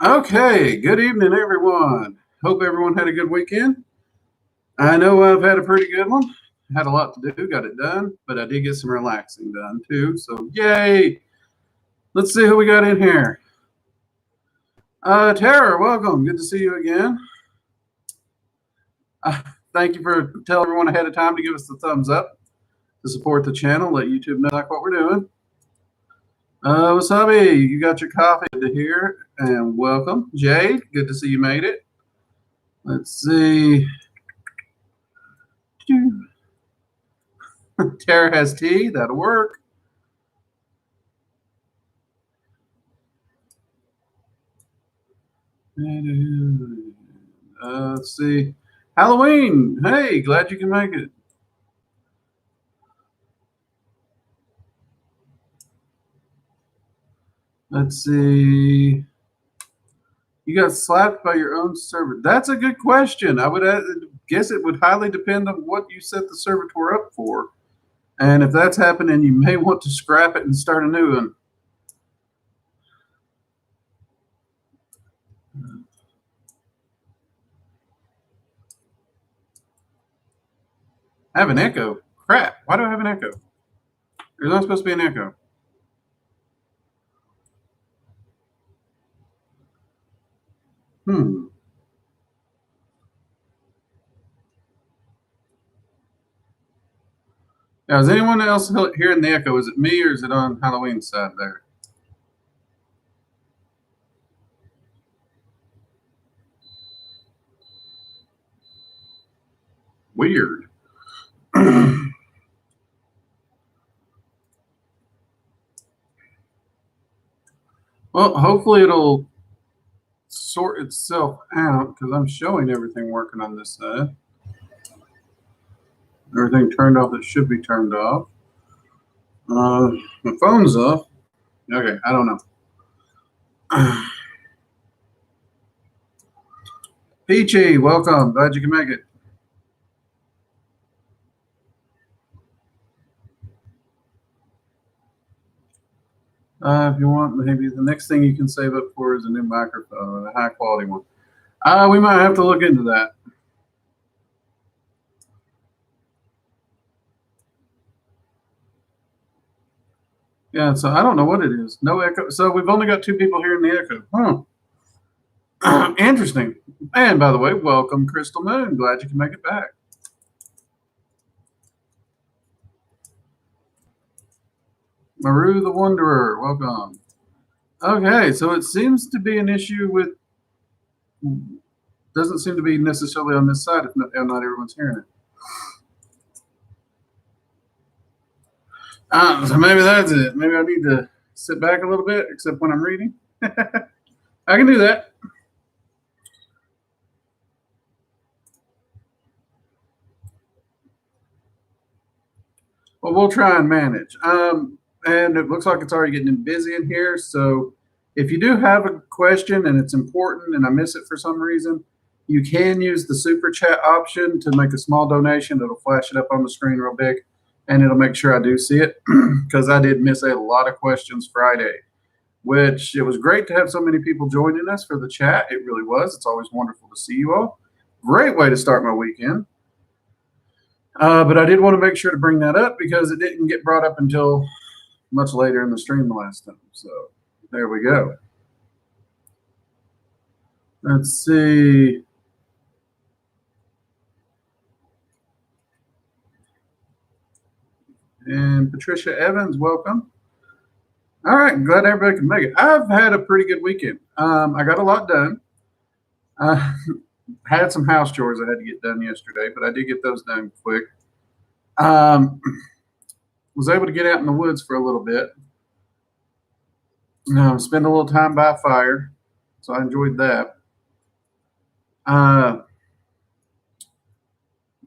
Okay, good evening, everyone. Hope everyone had a good weekend. I know I've had a pretty good one. Had a lot to do, got it done, but I did get some relaxing done too. So, yay! Let's see who we got in here. Tara, welcome. Good to see you again. Thank you for telling everyone ahead of time to give us the thumbs up to support the channel. Let YouTube know like what we're doing. Wasabi, you got your coffee to hear, and welcome. Jade, good to see you made it. Let's see. Tara has tea. That'll work. Let's see. Halloween. Hey, glad you can make it. Let's see. You got slapped by your own server. That's a good question. I would guess it would highly depend on what you set the servitor up for. And if that's happening, you may want to scrap it and start a new one. I have an echo. Crap. Why do I have an echo? There's not supposed to be an echo. Now, is anyone else hearing the echo? Is it me or is it on Halloween's side there? Weird. Well, hopefully it'll sort itself out because I'm showing everything working on this side. Everything turned off that should be turned off. My phone's off. Okay, I don't know. Peachy, welcome. Glad you can make it. If you want, maybe the next thing you can save up for is a new microphone, a high quality one. We might have to look into that. Yeah, so I don't know what it is. No echo. So we've only got two people hearing the echo. Huh. Interesting. And by the way, welcome, Crystal Moon. Glad you can make it back. Maru the Wanderer, welcome. Okay, so it seems to be an issue with, doesn't seem to be necessarily on this side if not everyone's hearing it. So maybe that's it. Maybe I need to sit back a little bit, except when I'm reading. I can do that. Well, we'll try and manage. And it looks like it's already getting busy in here. So if you do have a question and it's important and I miss it for some reason, you can use the super chat option to make a small donation. It'll flash it up on the screen real big and it'll make sure I do see it because I did miss a lot of questions Friday, which it was great to have so many people joining us for the chat. It really was. It's always wonderful to see you all. Great way to start my weekend. But I did want to make sure to bring that up because it didn't get brought up until much later in the stream the last time. So there we go. Let's see. And Patricia Evans, welcome. All right, glad everybody can make it. I've had a pretty good weekend. I got a lot done. Had some house chores I had to get done yesterday, but I did get those done quick. Was able to get out in the woods for a little bit. Spend a little time by a fire, so I enjoyed that.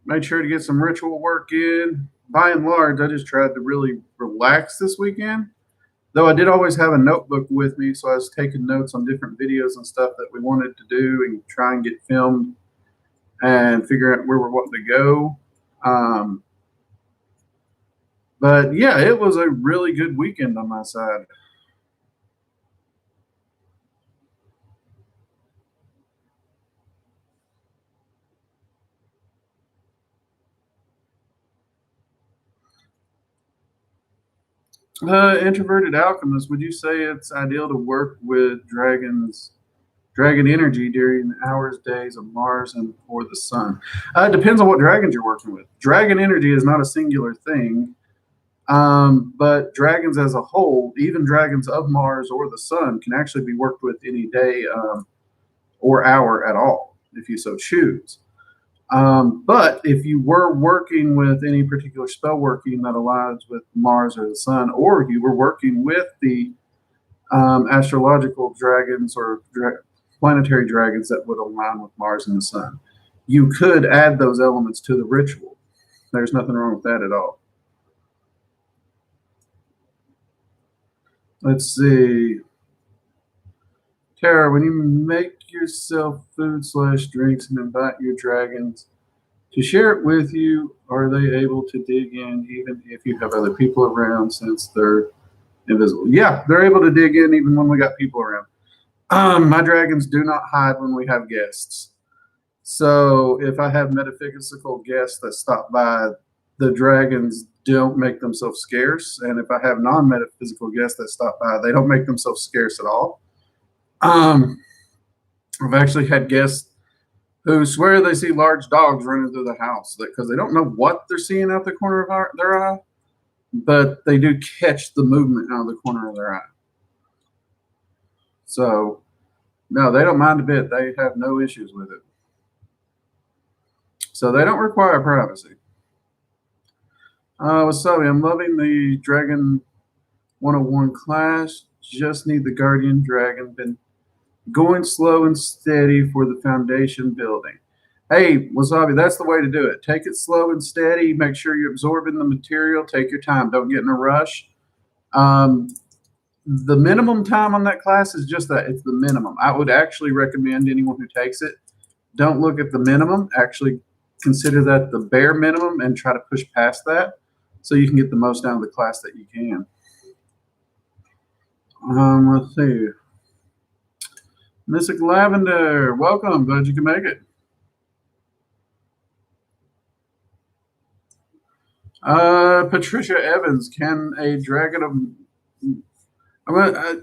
Made sure to get some ritual work in. By and large, I just tried to really relax this weekend. Though I did always have a notebook with me, so I was taking notes on different videos and stuff that we wanted to do and try and get filmed and figure out where we're wanting to go. But yeah, it was a really good weekend on my side. Introverted alchemist, would you say it's ideal to work with dragon energy during the hours, days of Mars and or the sun? It depends on what dragons you're working with. Dragon energy is not a singular thing, but dragons as a whole, even dragons of Mars or the sun, can actually be worked with any day or hour at all, if you so choose. But if you were working with any particular spell working that aligns with Mars or the sun, or you were working with the astrological dragons or planetary dragons that would align with Mars and the sun, you could add those elements to the ritual. There's nothing wrong with that at all. Let's see. Tara, when you make yourself food / drinks and invite your dragons to share it with you, are they able to dig in even if you have other people around since they're invisible? Yeah, they're able to dig in even when we got people around. My dragons do not hide when we have guests. So if I have metaphysical guests that stop by, the dragons don't make themselves scarce. And if I have non-metaphysical guests that stop by, they don't make themselves scarce at all. I've actually had guests who swear they see large dogs running through the house because they don't know what they're seeing out the corner of their eye, but they do catch the movement out of the corner of their eye. So, no, they don't mind a bit. They have no issues with it. So they don't require privacy. Wasabi, I'm loving the Dragon 101 class. Just need the Guardian Dragon. Been going slow and steady for the foundation building. Hey, Wasabi, that's the way to do it. Take it slow and steady. Make sure you're absorbing the material. Take your time. Don't get in a rush. The minimum time on that class is just that. It's the minimum. I would actually recommend anyone who takes it, don't look at the minimum. Actually consider that the bare minimum and try to push past that so you can get the most out of the class that you can. Let's see. Mystic Lavender, welcome. Glad you can make it. Patricia Evans, can a dragon of...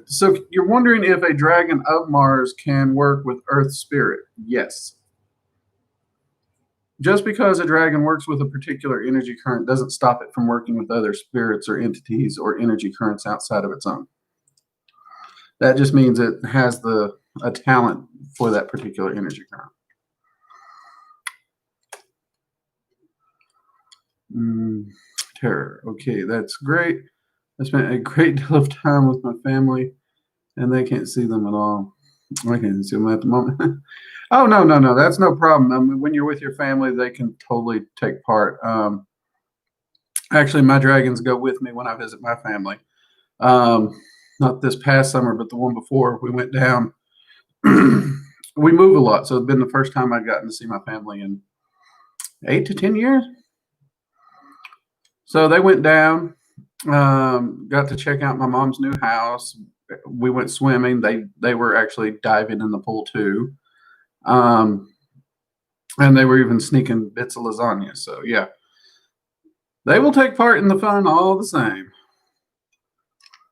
so you're wondering if a dragon of Mars can work with Earth spirit? Yes. Just because a dragon works with a particular energy current doesn't stop it from working with other spirits or entities or energy currents outside of its own. That just means it has a talent for that particular energy current. Terror. Okay, that's great. I spent a great deal of time with my family, and they can't see them at all. I can't see them at the moment. Oh, no. That's no problem. I mean, when you're with your family, they can totally take part. Actually, my dragons go with me when I visit my family. Not this past summer, but the one before, we went down. We move a lot, so it's been the first time I'd gotten to see my family in 8 to 10 years. So they went down, got to check out my mom's new house. We went swimming. They were actually diving in the pool too. And they were even sneaking bits of lasagna. So yeah, they will take part in the fun all the same.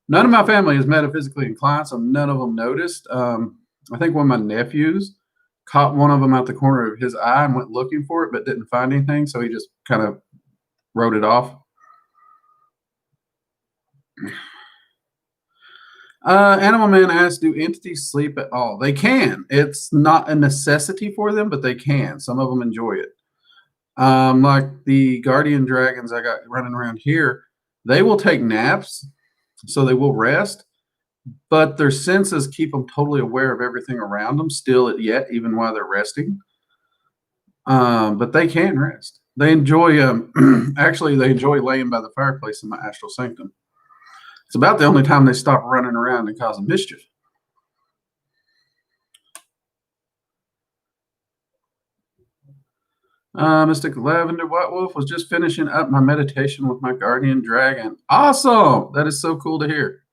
None of my family is metaphysically inclined, so none of them noticed. I think one of my nephews caught one of them out the corner of his eye and went looking for it, but didn't find anything. So he just kind of wrote it off. Animal Man asks, do entities sleep at all? They can. It's not a necessity for them, but they can. Some of them enjoy it. Like the guardian dragons I got running around here, they will take naps, so they will rest, but their senses keep them totally aware of everything around them still yet, even while they're resting. But they can rest. They enjoy, actually, they enjoy laying by the fireplace in my astral sanctum. It's about the only time they stop running around and causing mischief. Mystic Lavender White Wolf was just finishing up my meditation with my guardian dragon. Awesome! That is so cool to hear.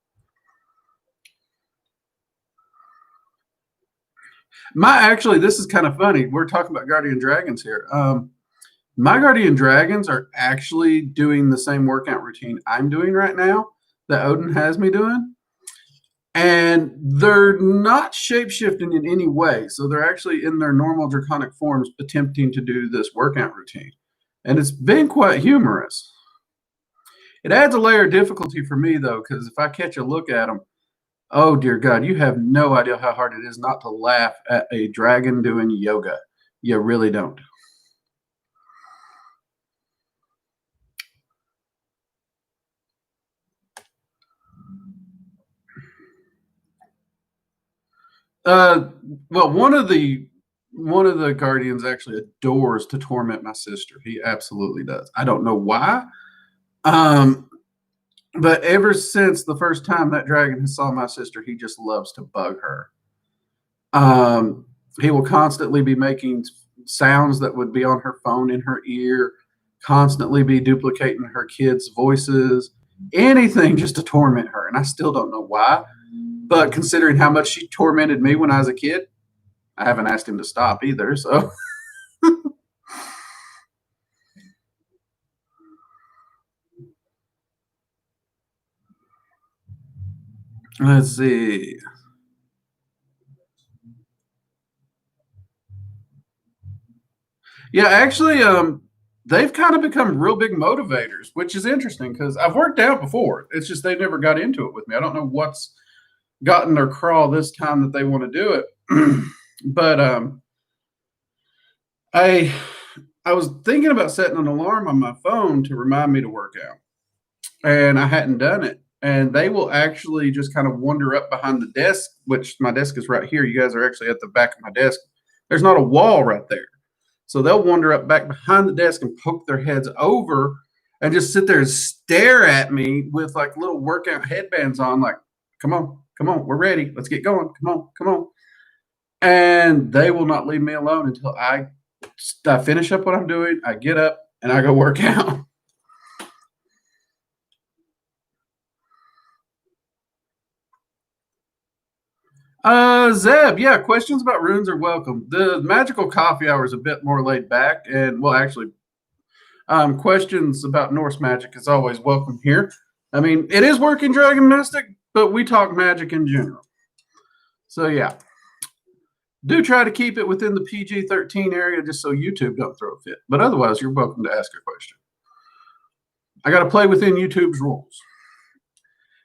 Actually, this is kind of funny. We're talking about guardian dragons here. My guardian dragons are actually doing the same workout routine I'm doing right now. that Odin has me doing. And they're not shape-shifting in any way. So they're actually in their normal draconic forms attempting to do this workout routine. And it's been quite humorous. It adds a layer of difficulty for me, though, because if I catch a look at them, oh, dear God, you have no idea how hard it is not to laugh at a dragon doing yoga. You really don't. Uh, well, one of the guardians actually adores to torment my sister. He absolutely does. I don't know why. Um, but ever since the first time that dragon has saw my sister, he just loves to bug her. Um, he will constantly be making sounds that would be on her phone in her ear, constantly be duplicating her kids' voices, anything just to torment her. And I still don't know why. But considering how much she tormented me when I was a kid, I haven't asked him to stop either. So let's see. Yeah, actually, they've kind of become real big motivators, which is interesting because I've worked out before. It's just they never got into it with me. I don't know what's gotten their crawl this time that they want to do it. But I I was thinking about setting an alarm on my phone to remind me to work out, and I hadn't done it. And they will actually just kind of wander up behind the desk, which my desk is right here. You guys are actually at the back of my desk. There's not a wall right there. So they'll wander up back behind the desk and poke their heads over and just sit there and stare at me with like little workout headbands on, like, come on, we're ready. Let's get going. Come on, come on. And they will not leave me alone until I finish up what I'm doing. I get up and I go work out. Zeb, yeah, questions about runes are welcome. The magical coffee hour is a bit more laid back, and well, actually, questions about Norse magic is always welcome here. I mean, it is working dragon mystic, but we talk magic in general. So yeah, do try to keep it within the PG-13 area just so YouTube don't throw a fit. But otherwise, you're welcome to ask a question. I got to play within YouTube's rules.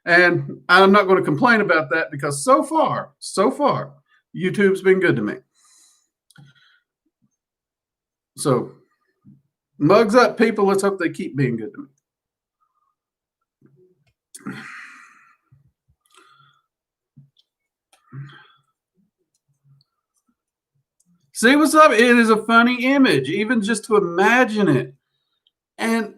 And I'm not going to complain about that because so far, YouTube's been good to me. So, mugs up, people. Let's hope they keep being good to me. See what's up? It is a funny image, even just to imagine it. And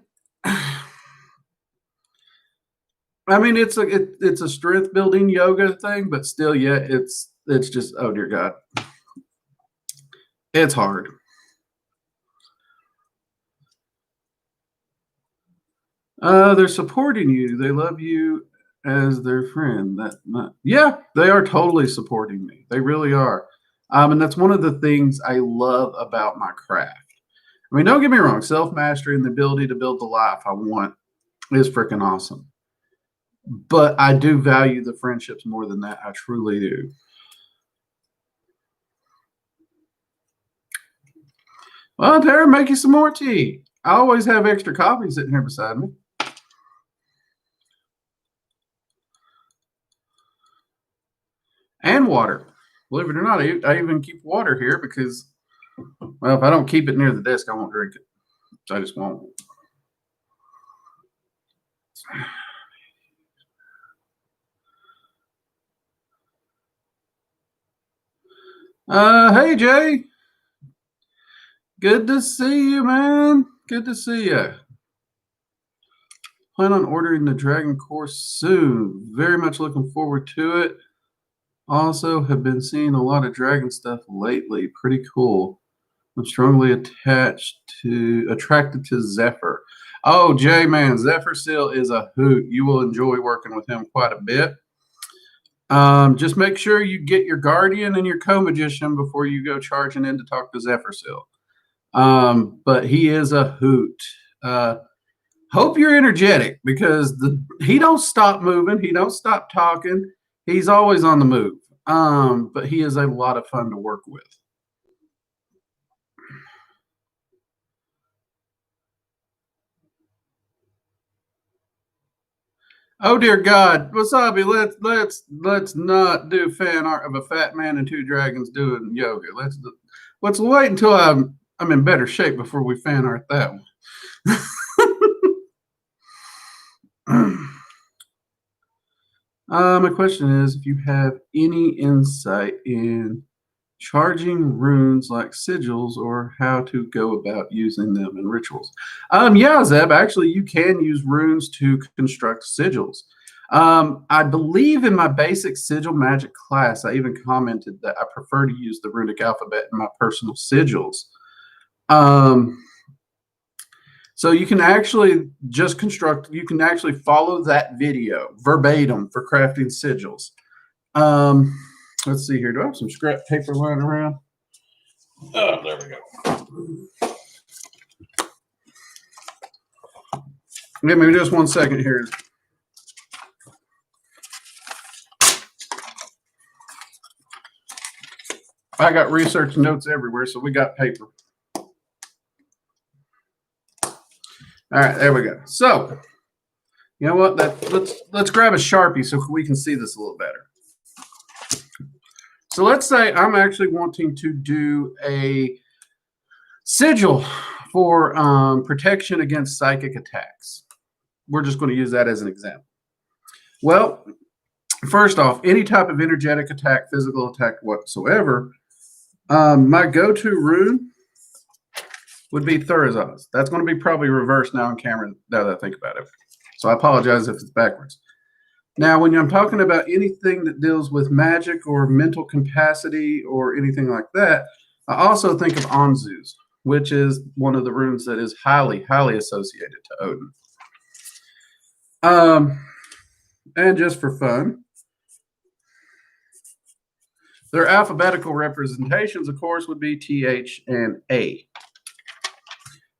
I mean, it's a strength building yoga thing, but still, yeah, it's just, oh dear God, it's hard. They're supporting you. They love you as their friend. Yeah, they are totally supporting me. They really are. And that's one of the things I love about my craft. I mean, don't get me wrong, self mastery and the ability to build the life I want is freaking awesome. But I do value the friendships more than that. I truly do. Well, Tara, make you some more tea. I always have extra coffee sitting here beside me. And water. Believe it or not, I even keep water here because, well, if I don't keep it near the desk, I won't drink it. I just won't. Hey Jay, good to see you, man. Good to see you. Plan on ordering the Dragon course soon. Very much looking forward to it. Also, have been seeing a lot of Dragon stuff lately. Pretty cool. I'm strongly attracted to Zephyr. Oh, Jay, man, Zephyr Seal is a hoot. You will enjoy working with him quite a bit. Just make sure you get your Guardian and your Co-Magician before you go charging in to talk to Zephyr Seal. But he is a hoot. Hope you're energetic because he don't stop moving. He don't stop talking. He's always on the move. But he is a lot of fun to work with. Oh dear God, Wasabi, let's not do fan art of a fat man and two dragons doing yoga. Let's wait until I'm in better shape before we fan art that one. My question is if you have any insight in charging runes like sigils or how to go about using them in rituals. Yeah, Zeb, actually you can use runes to construct sigils. I believe in my basic sigil magic class, I even commented that I prefer to use the runic alphabet in my personal sigils. So you can actually just construct, you can actually follow that video verbatim for crafting sigils. Let's see here. Do I have some scrap paper lying around? Oh, there we go. Give me just 1 second here. I got research notes everywhere, so we got paper. All right, there we go. So, you know what? Let's grab a Sharpie so we can see this a little better. So let's say I'm actually wanting to do a sigil for protection against psychic attacks. We're just going to use that as an example. Well, first off, any type of energetic attack, physical attack whatsoever, my go-to rune would be Thurazaz. That's going to be probably reversed now on camera now that I think about it. So I apologize if it's backwards. Now, when I'm talking about anything that deals with magic or mental capacity or anything like that, I also think of Anzu's, which is one of the runes that is highly, highly associated to Odin. And just for fun, their alphabetical representations, of course, would be TH and A.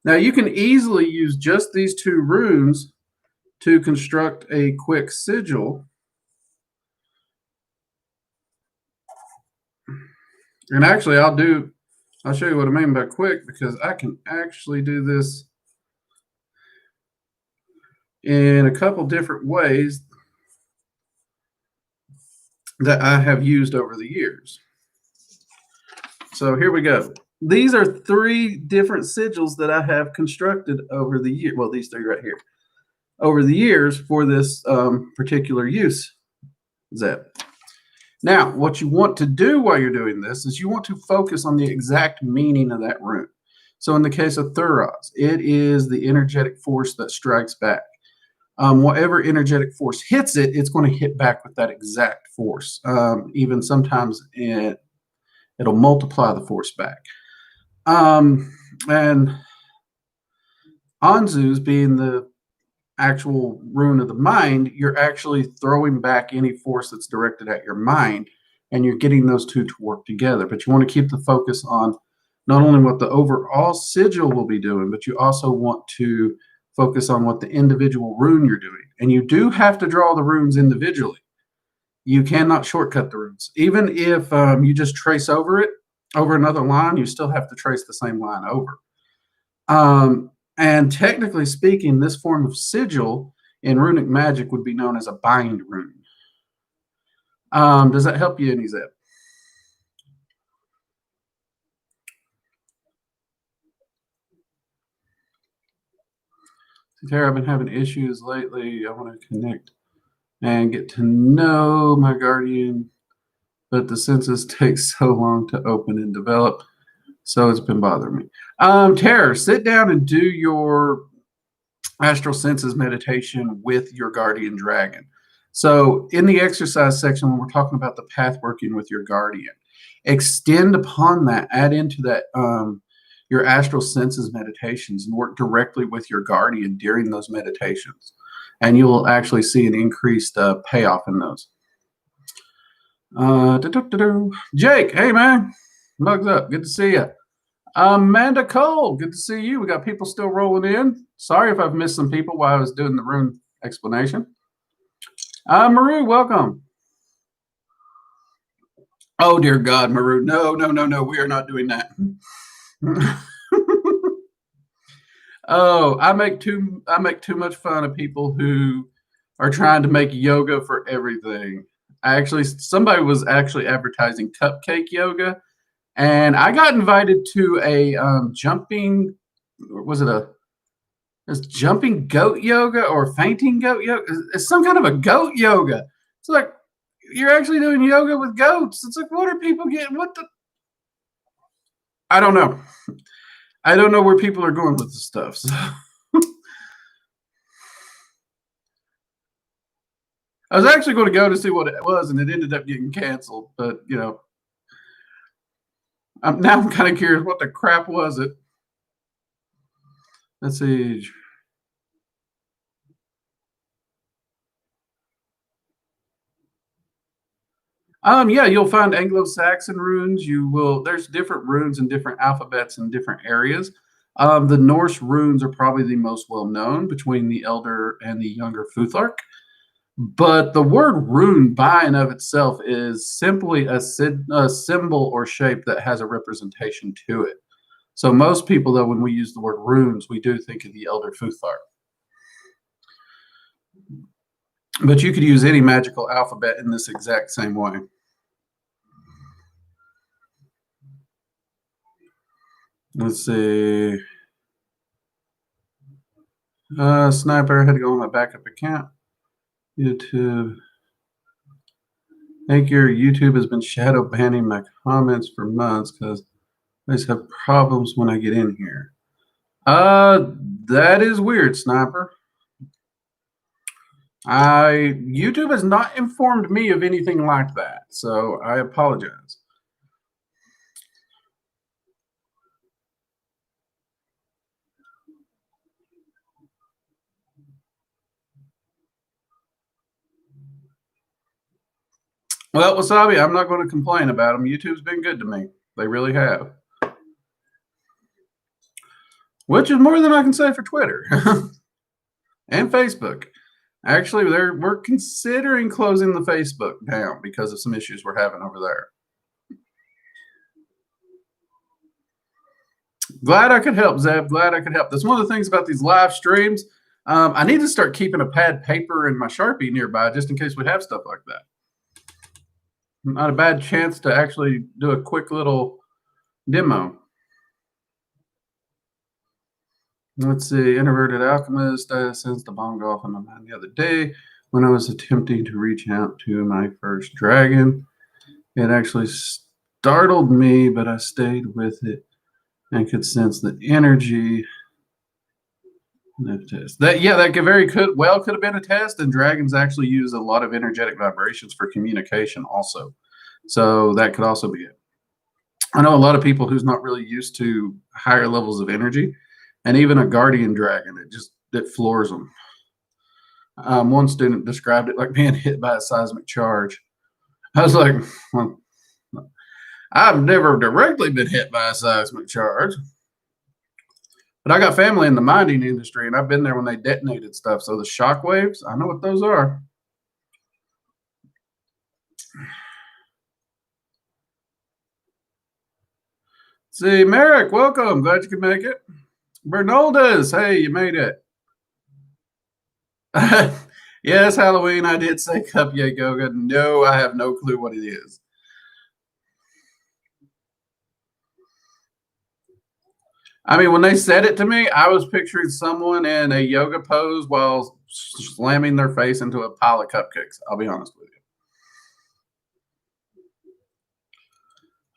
Now, you can easily use just these two runes to construct a quick sigil. And actually, I'll show you what I mean by quick, because I can actually do this in a couple different ways that I have used over the years. So here we go. These are 3 different sigils that I have constructed over the year. Well, these 3 right here. Over the years for this particular use, Zeb. Now, what you want to do while you're doing this is you want to focus on the exact meaning of that rune. So in the case of Thuraz, it is the energetic force that strikes back. Whatever energetic force hits it, it's going to hit back with that exact force. Even sometimes it'll multiply the force back. And Anzu's being the actual rune of the mind, you're actually throwing back any force that's directed at your mind, and you're getting those two to work together. But you want to keep the focus on not only what the overall sigil will be doing, but you also want to focus on what the individual rune you're doing. And you do have to draw the runes individually. You cannot shortcut the runes. Even if you just trace over it, over another line, you still have to trace the same line over. And technically speaking, this form of sigil in runic magic would be known as a bind rune. Does that help you any, Zeb? Tara, I've been having issues lately. I want to connect and get to know my guardian, but the census takes so long to open and develop, so it's been bothering me. Tara, sit down and do your astral senses meditation with your guardian dragon. So in the exercise section, when we're talking about the path working with your guardian, extend upon that, add into that your astral senses meditations and work directly with your guardian during those meditations. And you will actually see an increased payoff in those. Jake, hey man, mugs up, good to see you. Amanda Cole, good to see you. We got people still rolling in. Sorry if I've missed some people while I was doing the rune explanation. Maru, welcome. Oh dear God, Maru. No, no, no, no. We are not doing that. Oh, I make too much fun of people who are trying to make yoga for everything. Somebody was actually advertising cupcake yoga, and I got invited to a jumping. Was it a It's jumping goat yoga or fainting goat yoga? It's some kind of a goat yoga. It's like you're actually doing yoga with goats. It's like, what are people getting? What the? I don't know. I don't know where people are going with this stuff. So I was actually going to go to see what it was, and it ended up getting canceled. But I'm kind of curious. What the crap was it? Let's see. Yeah, you'll find Anglo-Saxon runes. There's different runes and different alphabets in different areas. The Norse runes are probably the most well known between the Elder and the Younger Futhark. But the word rune by and of itself is simply a symbol or shape that has a representation to it. So most people, though, when we use the word runes, we do think of the Elder Futhark. But you could use any magical alphabet in this exact same way. Let's see. Sniper, I had to go on my backup account. YouTube. I think your YouTube has been shadow banning my comments for months because I just have problems when I get in here. That is weird, Sniper. YouTube has not informed me of anything like that, so I apologize. Well, Wasabi, I'm not going to complain about them. YouTube's been good to me. They really have. Which is more than I can say for Twitter and Facebook. Actually, we're considering closing the Facebook down because of some issues we're having over there. Glad I could help, Zeb. Glad I could help. That's one of the things about these live streams. I need to start keeping a pad paper and my Sharpie nearby just in case we have stuff like that. Not a bad chance to actually do a quick little demo. Let's see. Introverted alchemist. I sensed the bomb go off in my mind the other day when I was attempting to reach out to my first dragon. It actually startled me, but I stayed with it and could sense the energy. That could have been a test, and dragons actually use a lot of energetic vibrations for communication also. So that could also be it. I know a lot of people who's not really used to higher levels of energy, and even a guardian dragon, it floors them. One student described it like being hit by a seismic charge. I was like, well, I've never directly been hit by a seismic charge, but I got family in the mining industry, and I've been there when they detonated stuff. So the shock waves, I know what those are. See, Merrick, welcome. Glad you could make it. Bernaldez, hey, you made it. Yes, Halloween. I did say cupcake yoga. No, I have no clue what it is. I mean, when they said it to me, I was picturing someone in a yoga pose while slamming their face into a pile of cupcakes. I'll be honest with you.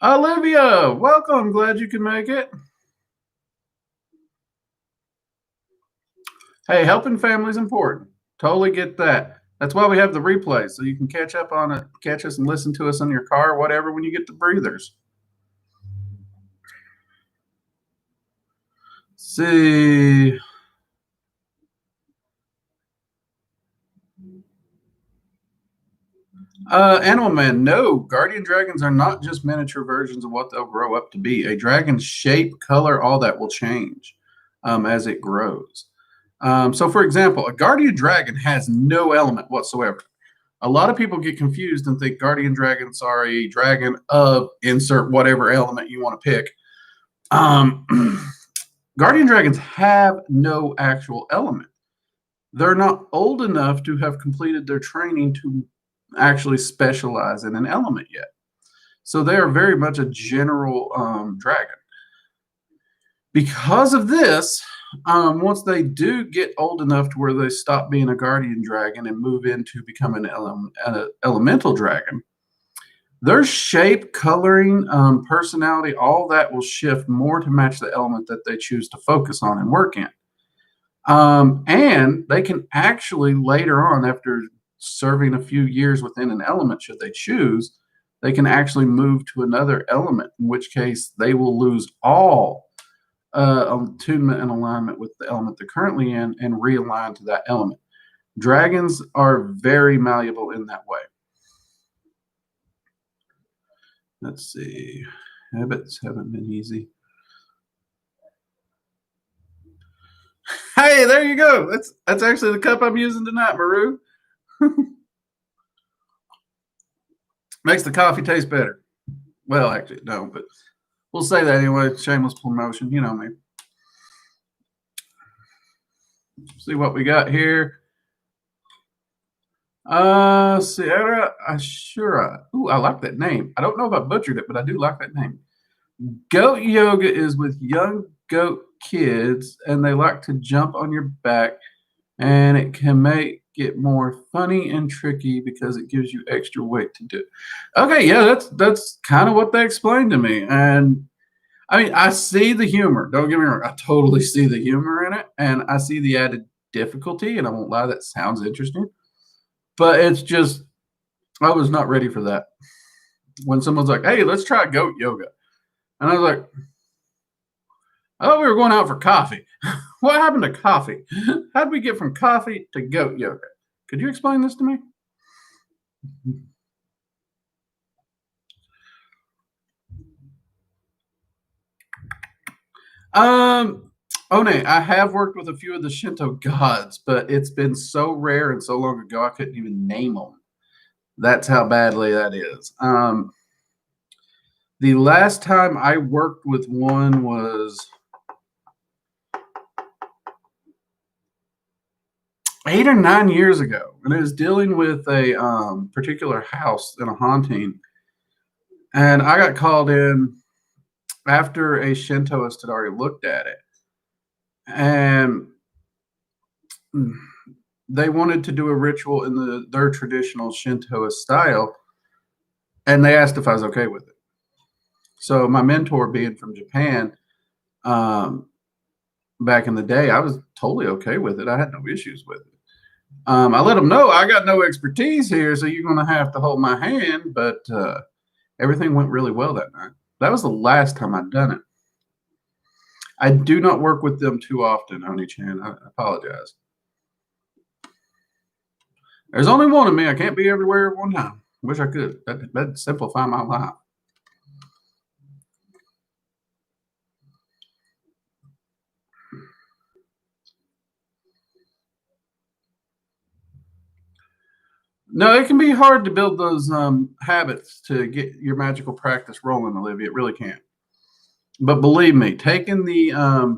Olivia, welcome. Glad you could make it. Hey, helping family's important. Totally get that. That's why we have the replay, so you can catch up on it, catch us and listen to us in your car or whatever when you get the breathers. See. Animal Man, no. Guardian dragons are not just miniature versions of what they'll grow up to be. A dragon's shape, color, all that will change as it grows. So, for example, a guardian dragon has no element whatsoever. A lot of people get confused and think guardian dragons are a dragon of insert whatever element you want to pick. Um, guardian dragons have no actual element. They're not old enough to have completed their training to actually specialize in an element yet. So they are very much a general dragon. Because of this, once they do get old enough to where they stop being a guardian dragon and move into becoming an elemental dragon, their shape, coloring, personality, all that will shift more to match the element that they choose to focus on and work in. And they can actually later on, after serving a few years within an element, should they choose, they can actually move to another element, in which case they will lose all attunement and alignment with the element they're currently in and realign to that element. Dragons are very malleable in that way. Let's see. Habits haven't been easy. Hey, there you go. That's actually the cup I'm using tonight, Maru. Makes the coffee taste better. Well, actually, no, but we'll say that anyway. Shameless promotion. You know me. See what we got here. Sierra Ashura. Ooh, I like that name. I don't know if I butchered it, but I do like that name. Goat yoga is with young goat kids, and they like to jump on your back, and it can make it more funny and tricky because it gives you extra weight to do. Okay, yeah, that's kind of what they explained to me, and I mean, I see the humor. Don't get me wrong. I totally see the humor in it, and I see the added difficulty. And I won't lie, that sounds interesting, but it's just I was not ready for that. When someone's like, "Hey, let's try goat yoga," and I was like, "I thought we were going out for coffee. What happened to coffee? How did we get from coffee to goat yoga? Could you explain this to me?" One, I have worked with a few of the Shinto gods, but it's been so rare and so long ago I couldn't even name them. That's how badly that is. The last time I worked with one was 8 or 9 years ago, and it was dealing with a particular house in a haunting. And I got called in after a Shintoist had already looked at it, and they wanted to do a ritual in their traditional Shintoist style, and they asked if I was okay with it. So my mentor, being from Japan, um, back in the day, I was totally okay with it. I had no issues with it. I let them know I got no expertise here, so you're going to have to hold my hand. But everything went really well that night. That was the last time I'd done it. I do not work with them too often, Oni-chan. I apologize. There's only one of me. I can't be everywhere at one time. Wish I could. That'd simplify my life. No, it can be hard to build those habits to get your magical practice rolling, Olivia. It really can. But believe me, taking the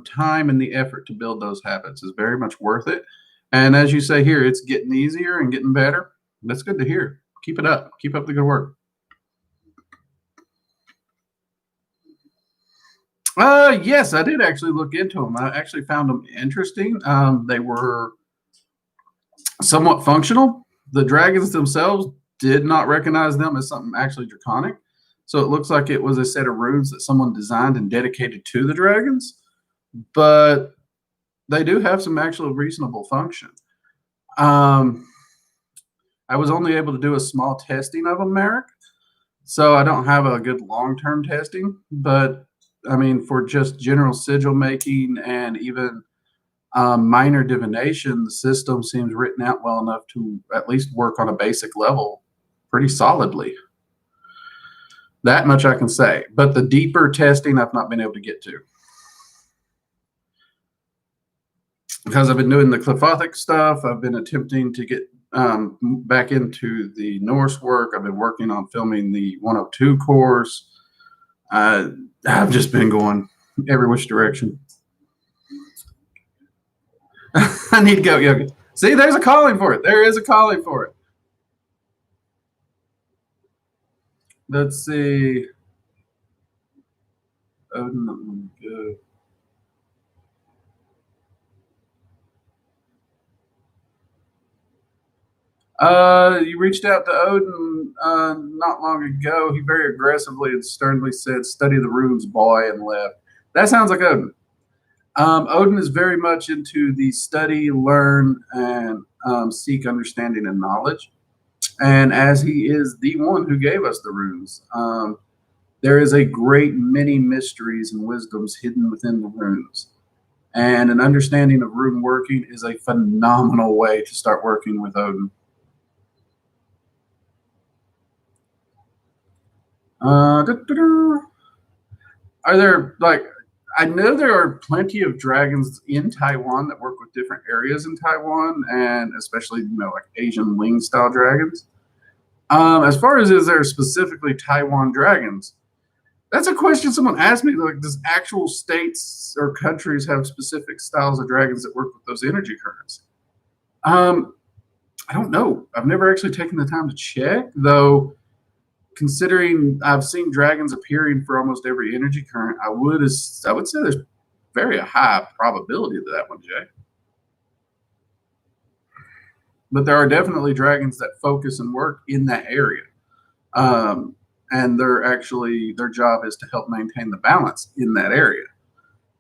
time and the effort to build those habits is very much worth it. And as you say here, it's getting easier and getting better. That's good to hear. Keep it up. Keep up the good work. Yes, I did actually look into them. I actually found them interesting. They were somewhat functional. The dragons themselves did not recognize them as something actually draconic. So it looks like it was a set of runes that someone designed and dedicated to the dragons. But they do have some actual reasonable function. Um, I was only able to do a small testing of them, Merrick. So I don't have a good long-term testing. But I mean, for just general sigil making and even minor divination, the system seems written out well enough to at least work on a basic level pretty solidly. That much I can say. But the deeper testing I've not been able to get to. Because I've been doing the Clifothic stuff, I've been attempting to get back into the Norse work. I've been working on filming the 102 course. I've just been going every which direction. I need to go yoga. See, there's a calling for it. There is a calling for it. Let's see. Odin, good. You reached out to Odin not long ago. He very aggressively and sternly said, "Study the runes, boy," and left. That sounds like Odin. Odin is very much into the study, learn, and seek understanding and knowledge. And as he is the one who gave us the runes, there is a great many mysteries and wisdoms hidden within the runes. And an understanding of rune working is a phenomenal way to start working with Odin. Are there, like, I know there are plenty of dragons in Taiwan that work with different areas in Taiwan, and especially, like Asian wing style dragons. As far as is there specifically Taiwan dragons, that's a question someone asked me. Like, does actual states or countries have specific styles of dragons that work with those energy currents? I don't know. I've never actually taken the time to check, though. Considering I've seen dragons appearing for almost every energy current, I would say there's very high probability of that one, Jay. But there are definitely dragons that focus and work in that area. And their job is to help maintain the balance in that area.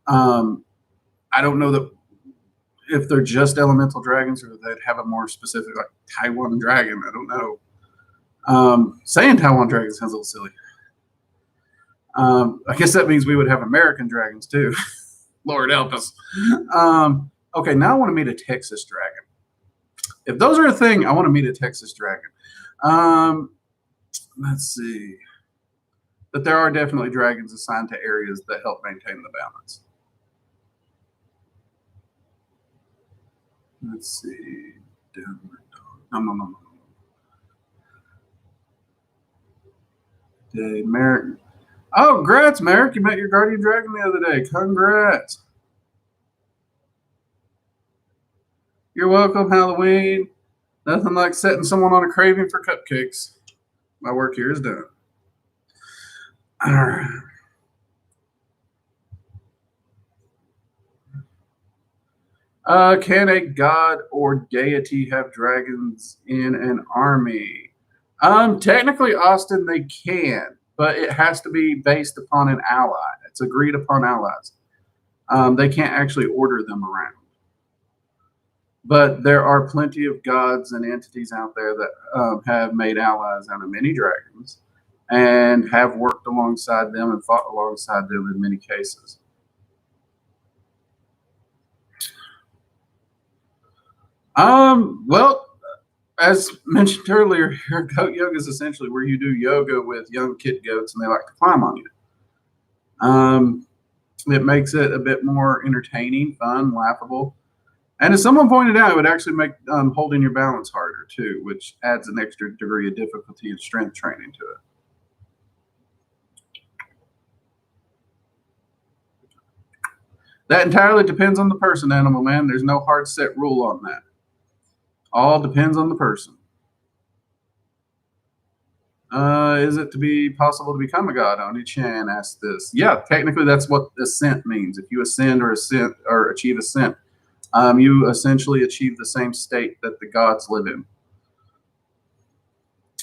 I don't know that if they're just elemental dragons or they'd have a more specific, like Taiwan dragon. I don't know. Saying Taiwan dragon sounds a little silly. I guess that means we would have American dragons too. Lord help us. Okay, now I want to meet a Texas dragon. If those are a thing, I want to meet a Texas dragon. Let's see. But there are definitely dragons assigned to areas that help maintain the balance. Let's see. No. Day, Merrick. Oh, congrats, Merrick. You met your guardian dragon the other day. Congrats. You're welcome, Halloween. Nothing like setting someone on a craving for cupcakes. My work here is done. All right. Can a god or deity have dragons in an army? Technically, Austin, they can, but it has to be based upon an ally. It's agreed upon allies. They can't actually order them around. But there are plenty of gods and entities out there that have made allies out of many dragons and have worked alongside them and fought alongside them in many cases. Well, as mentioned earlier, goat yoga is essentially where you do yoga with young kid goats and they like to climb on you. It makes it a bit more entertaining, fun, laughable. And as someone pointed out, it would actually make holding your balance harder too, which adds an extra degree of difficulty and strength training to it. That entirely depends on the person, Animal Man. There's no hard set rule on that. All depends on the person. Is it to be possible to become a god? Oni-chan asked this. Yeah, technically that's what ascent means. If you ascend or achieve ascent, you essentially achieve the same state that the gods live in.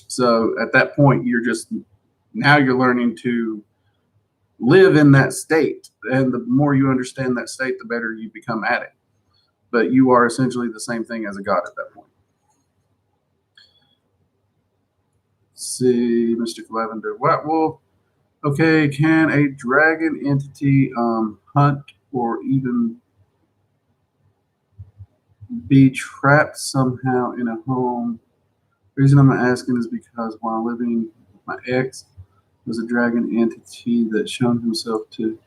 So at that point, you're learning to live in that state. And the more you understand that state, the better you become at it. But you are essentially the same thing as a god at that point. Let's see, Mr. Lavender. White Wolf. Okay, can a dragon entity hunt or even be trapped somehow in a home The reason I'm asking is because while living with my ex was a dragon entity that shown himself to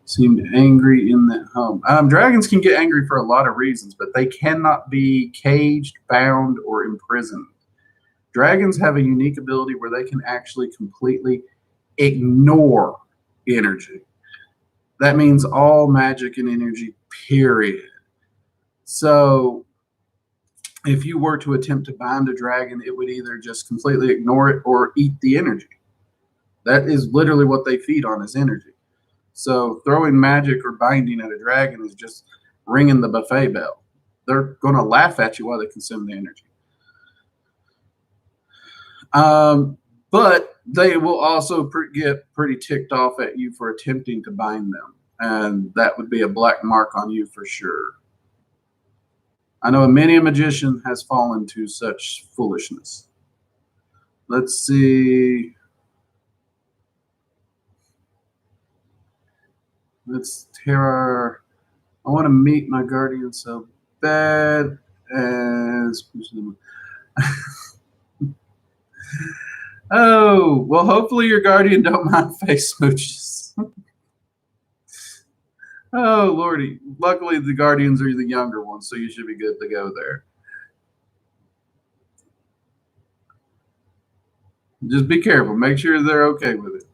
seemed angry in that home. Dragons can get angry for a lot of reasons, but they cannot be caged, bound, or imprisoned. Dragons have a unique ability where they can actually completely ignore energy. That means all magic and energy, period. So if you were to attempt to bind a dragon, it would either just completely ignore it or eat the energy. That is literally what they feed on, is energy. So throwing magic or binding at a dragon is just ringing the buffet bell. They're going to laugh at you while they consume the energy. But they will also get pretty ticked off at you for attempting to bind them. And that would be a black mark on you for sure. I know many a magician has fallen to such foolishness. Let's see. Let's tear. I want to meet my guardian so bad as. Oh, well, hopefully your guardian don't mind face smooches. Oh, Lordy. Luckily, the guardians are the younger ones, so you should be good to go there. Just be careful. Make sure they're okay with it.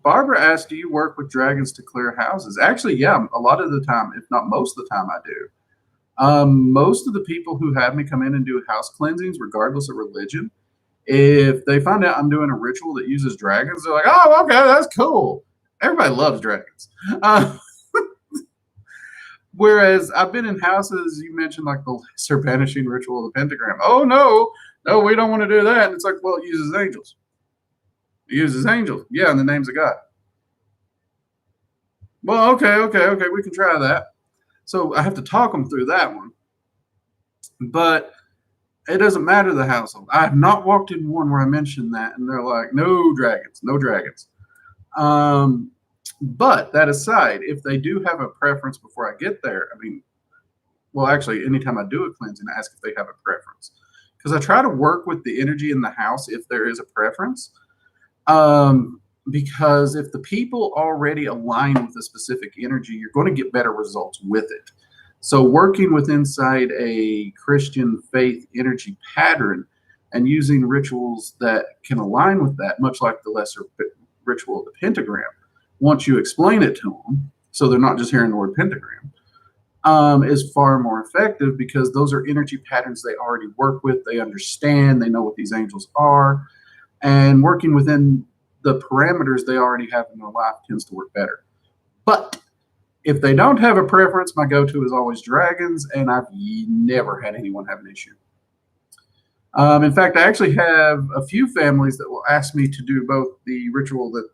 Barbara asked, do you work with dragons to clear houses? Actually, yeah, a lot of the time, if not most of the time, I do. Most of the people who have me come in and do house cleansings, regardless of religion, if they find out I'm doing a ritual that uses dragons, they're like, oh, okay, that's cool. Everybody loves dragons. Whereas I've been in houses, you mentioned like the lesser banishing ritual of the pentagram. Oh, no, we don't want to do that. And it's like, well, it uses angels. It uses angels. Yeah, in the names of God. Well, okay, we can try that. So I have to talk them through that one. But it doesn't matter the household. I have not walked in one where I mentioned that, and they're like, no dragons, no dragons. But that aside, if they do have a preference before I get there, I mean, well, actually, anytime I do a cleansing, I ask if they have a preference. Because I try to work with the energy in the house if there is a preference. Because if the people already align with a specific energy, you're going to get better results with it. So working with inside a Christian faith energy pattern and using rituals that can align with that, much like the lesser ritual of the pentagram, once you explain it to them, so they're not just hearing the word pentagram, is far more effective because those are energy patterns they already work with, they understand, they know what these angels are, and working within the parameters they already have in their life tends to work better. But if they don't have a preference, my go-to is always dragons, and I've never had anyone have an issue. In fact, I actually have a few families that will ask me to do both the ritual that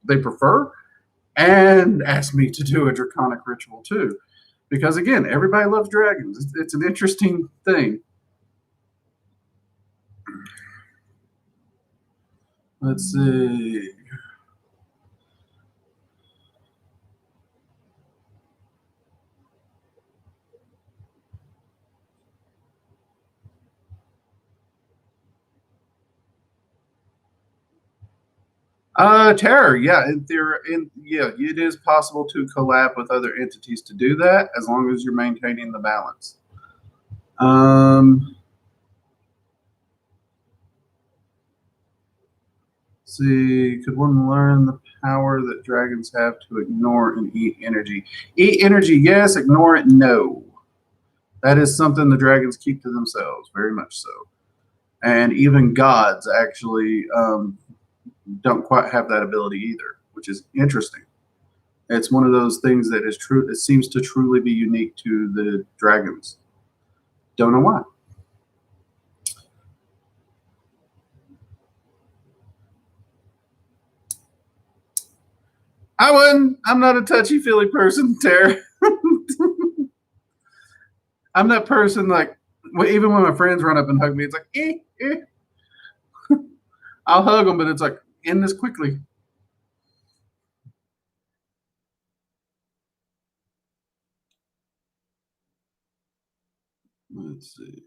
they prefer and ask me to do a draconic ritual too. Because again, everybody loves dragons. It's an interesting thing. Let's see. Terror, yeah, yeah, it is possible to collab with other entities to do that as long as you're maintaining the balance. See, could one learn the power that dragons have to ignore and eat energy? Eat energy, yes. Ignore it, no. That is something the dragons keep to themselves, very much so. And even gods actually don't quite have that ability either, which is interesting. It's one of those things that is true. It seems to truly be unique to the dragons. Don't know why. I wouldn't. I'm not a touchy feely person, Tara. I'm that person like even when my friends run up and hug me, it's like I'll hug them, but it's like end this quickly. Let's see.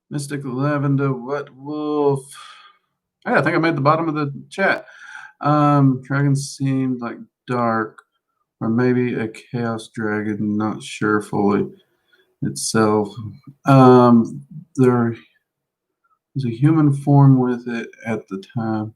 Mystic Lavender, What Wolf. Yeah, I think I made the bottom of the chat. Dragon seemed like dark, or maybe a chaos dragon, not sure fully itself. There was a human form with it at the time.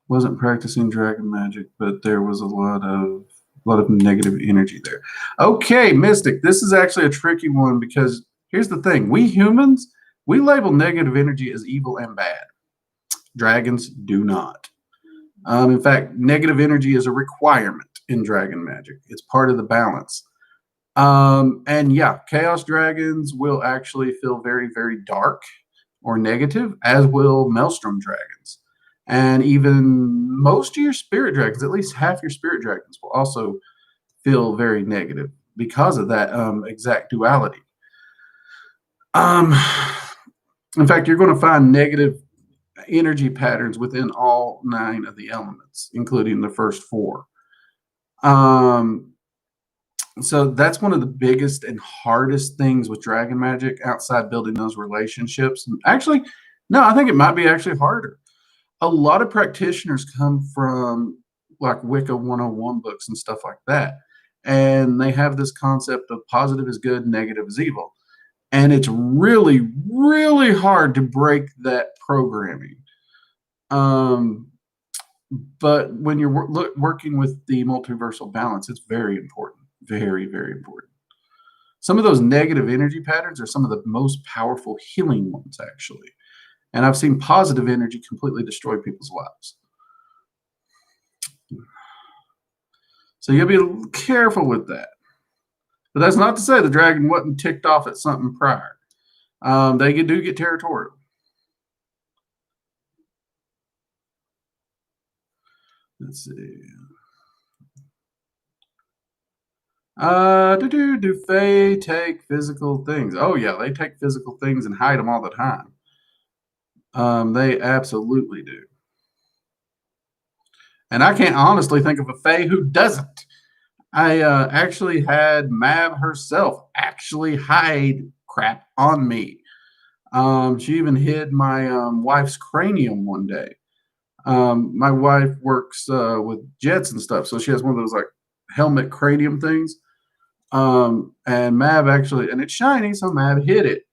Wasn't practicing dragon magic, but there was a lot of negative energy there. Okay, Mystic, this is actually a tricky one because here's the thing: we humans, we label negative energy as evil and bad. Dragons do not. In fact, negative energy is a requirement in dragon magic. It's part of the balance. And yeah, chaos dragons will actually feel very, very dark or negative, as will maelstrom dragons. And even most of your spirit dragons, at least half your spirit dragons, will also feel very negative because of that exact duality. Um, in fact, you're going to find negative energy patterns within all 9 of the elements, including the first 4. So that's one of the biggest and hardest things with dragon magic outside building those relationships. And actually, no, I think it might be actually harder. A lot of practitioners come from like Wicca 101 books and stuff like that. And they have this concept of positive is good, negative is evil. And it's really, really hard to break that programming. But when you're working with the multiversal balance, it's very important. Very, very important. Some of those negative energy patterns are some of the most powerful healing ones, actually. And I've seen positive energy completely destroy people's lives. So you'll be a little careful with that. But that's not to say the dragon wasn't ticked off at something prior. They do get territorial. Let's see. Do Fae take physical things? Oh yeah, they take physical things and hide them all the time. They absolutely do. And I can't honestly think of a Fae who doesn't. I actually had Mab herself actually hide crap on me. She even hid my wife's cranium one day. My wife works with jets and stuff, so she has one of those like helmet cranium things. And Mab actually, and it's shiny, so Mab hid it.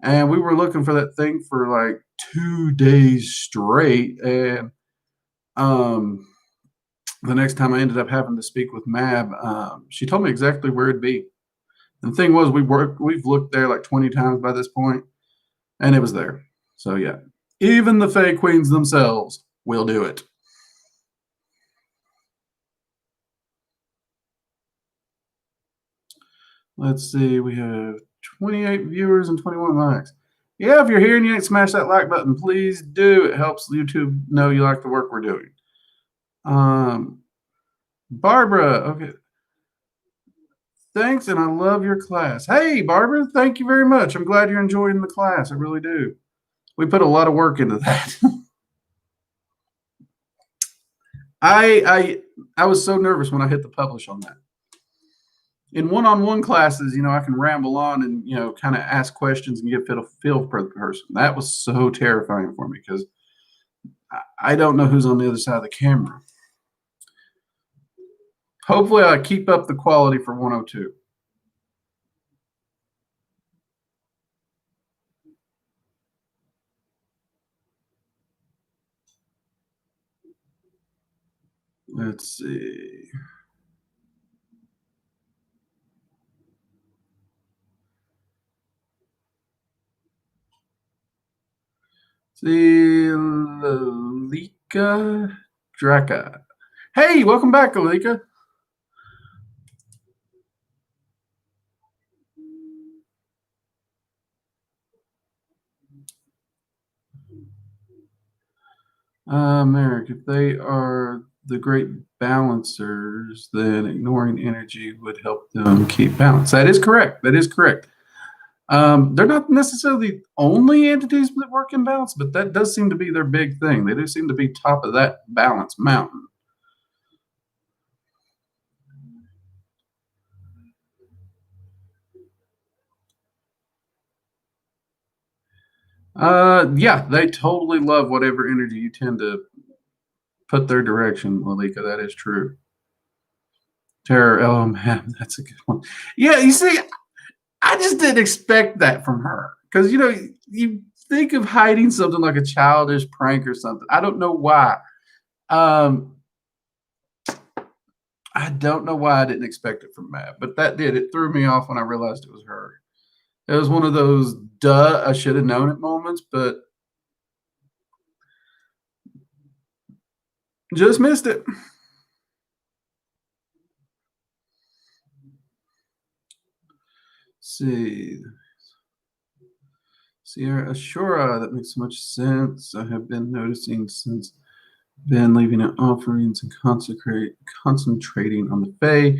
And we were looking for that thing for like 2 days straight. And the next time I ended up having to speak with Mab, she told me exactly where it'd be. And the thing was, we've looked there like 20 times by this point, and it was there. So yeah, even the Fae Queens themselves will do it. Let's see, we have 28 viewers and 21 likes. Yeah, if you're here and you ain't smashed that like button, please do. It helps YouTube know you like the work we're doing. Barbara, okay. Thanks, and I love your class. Hey, Barbara, thank you very much. I'm glad you're enjoying the class. I really do. We put a lot of work into that. I was so nervous when I hit the publish on that. In one-on-one classes, I can ramble on and kind of ask questions and get a feel for the person. That was so terrifying for me because I don't know who's on the other side of the camera. Hopefully, I keep up the quality for 102. Let's see. Alika Draka. Hey, welcome back, Alika. Merrick, if they are the great balancers, then ignoring energy would help them keep balance. That is correct. That is correct. They're not necessarily the only entities that work in balance, but that does seem to be their big thing. They do seem to be top of that balance mountain. Yeah, they totally love whatever energy you tend to put their direction, Malika. That is true. Terror. Oh man, that's a good one. Yeah, you see, I just didn't expect that from her because you think of hiding something like a childish prank or something. I don't know why. Um, I don't know why I didn't expect it from Matt, but that did. It threw me off when I realized it was her. It was one of those duh, I should have known it moments, but just missed it. Let's see. Sierra Ashura, that makes so much sense. I have been noticing since been leaving out offerings and concentrating on the Fae.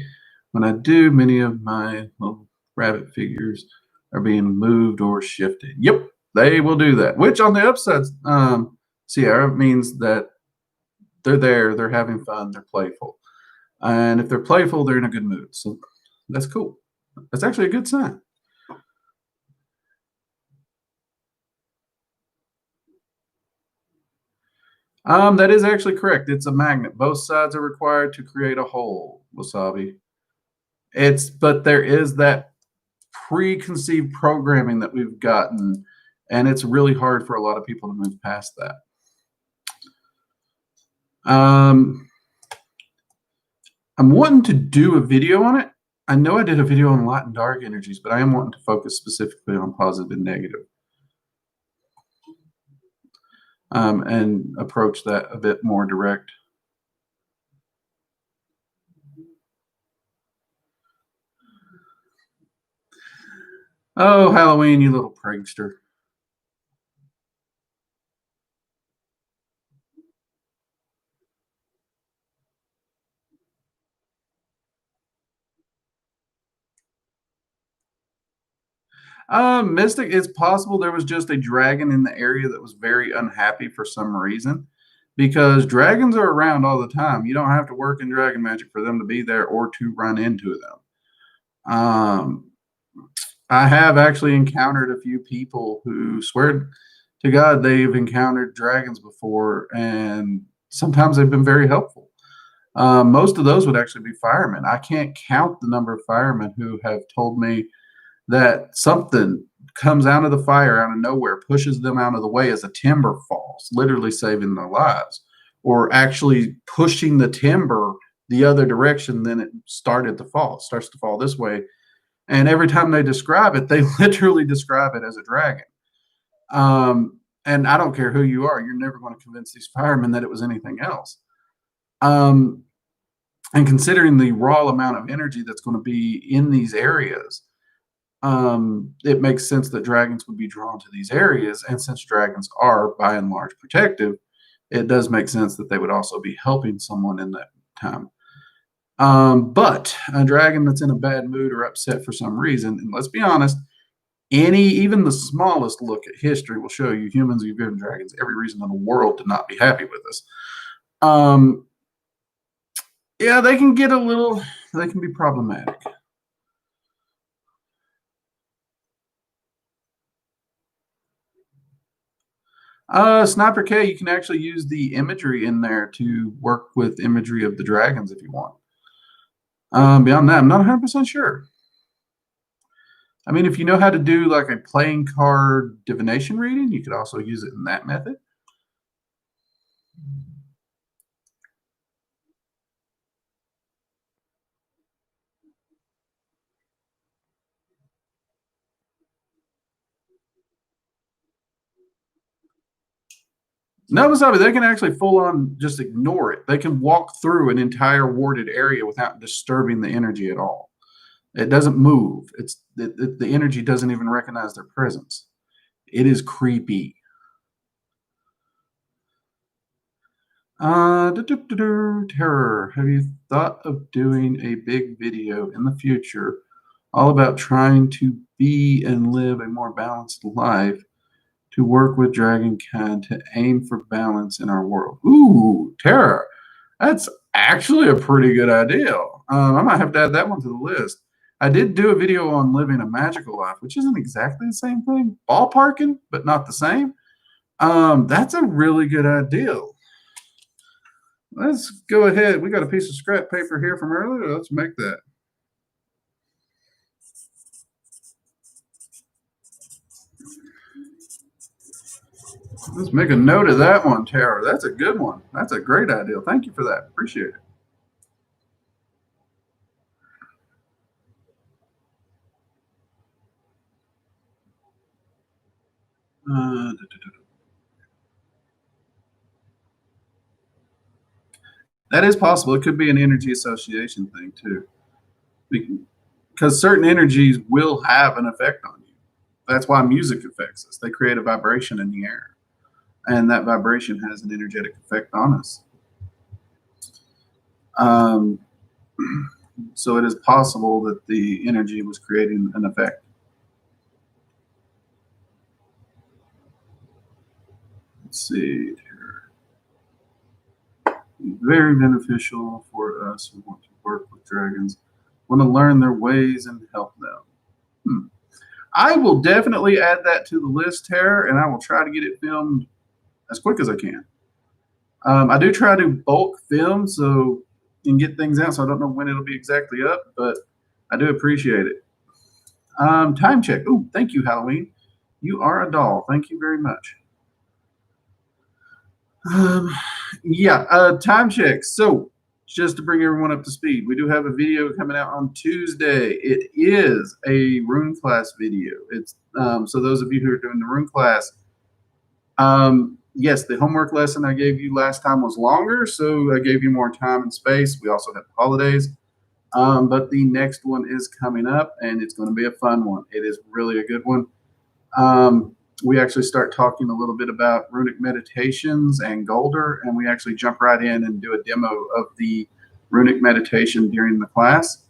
When I do, many of my little rabbit figures are being moved or shifted. Yep, they will do that. Which on the upside, Sierra means that they're there, they're having fun, they're playful. And if they're playful, they're in a good mood. So that's cool. That's actually a good sign. That is actually correct. It's a magnet. Both sides are required to create a whole, Wasabi. But there is that preconceived programming that we've gotten, and it's really hard for a lot of people to move past that. I'm wanting to do a video on it. I know I did a video on light and dark energies, but I am wanting to focus specifically on positive and negative, and approach that a bit more direct. Oh, Halloween, you little prankster. Mystic, it's possible there was just a dragon in the area that was very unhappy for some reason, because dragons are around all the time. You don't have to work in dragon magic for them to be there or to run into them. I have actually encountered a few people who swear to God they've encountered dragons before, and sometimes they've been very helpful. Most of those would actually be firemen. I can't count the number of firemen who have told me that something comes out of the fire out of nowhere, pushes them out of the way as a timber falls, literally saving their lives, or actually pushing the timber the other direction than it started to fall. It starts to fall this way. And every time they describe it, they literally describe it as a dragon. And I don't care who you are, you're never going to convince these firemen that it was anything else. Um, and considering the raw amount of energy that's going to be in these areas, it makes sense that dragons would be drawn to these areas. And since dragons are by and large protective, it does make sense that they would also be helping someone in that time. But a dragon that's in a bad mood or upset for some reason, and let's be honest, even the smallest look at history will show you humans who've given dragons every reason in the world to not be happy with us. Yeah, they can be problematic. Sniper K, you can actually use the imagery in there to work with imagery of the dragons if you want. Beyond that, I'm not 100% sure. I mean, if you know how to do like a playing card divination reading, you could also use it in that method. No, Wasabi, they can actually full on just ignore it. They can walk through an entire warded area without disturbing the energy at all. It doesn't move. The energy doesn't even recognize their presence. It is creepy. Terror. Have you thought of doing a big video in the future all about trying to be and live a more balanced life, to work with Dragonkind to aim for balance in our world? Ooh, Terror. That's actually a pretty good idea. I might have to add that one to the list. I did do a video on living a magical life, which isn't exactly the same thing. Ballparking, but not the same. That's a really good idea. Let's go ahead. We got a piece of scrap paper here from earlier. Let's make that. Let's make a note of that one, Tara. That's a good one. That's a great idea. Thank you for that. Appreciate it. That is possible. It could be an energy association thing too, because certain energies will have an effect on you. That's why music affects us. They create a vibration in the air, and that vibration has an energetic effect on us. Um, so it is possible that the energy was creating an effect. Let's see here. Very beneficial for us who want to work with dragons, want to learn their ways and help them. I will definitely add that to the list, Tara, and I will try to get it filmed as quick as I can. I do try to bulk film and get things out, so I don't know when it'll be exactly up, but I do appreciate it. Time check. Oh, thank you, Halloween. You are a doll. Thank you very much. Time check. So, just to bring everyone up to speed, we do have a video coming out on Tuesday. It is a rune class video. It's so those of you who are doing the rune class, yes, the homework lesson I gave you last time was longer, so I gave you more time and space. We also had the holidays, but the next one is coming up, and it's going to be a fun one. It is really a good one. We actually start talking a little bit about runic meditations and Golder, and we actually jump right in and do a demo of the runic meditation during the class.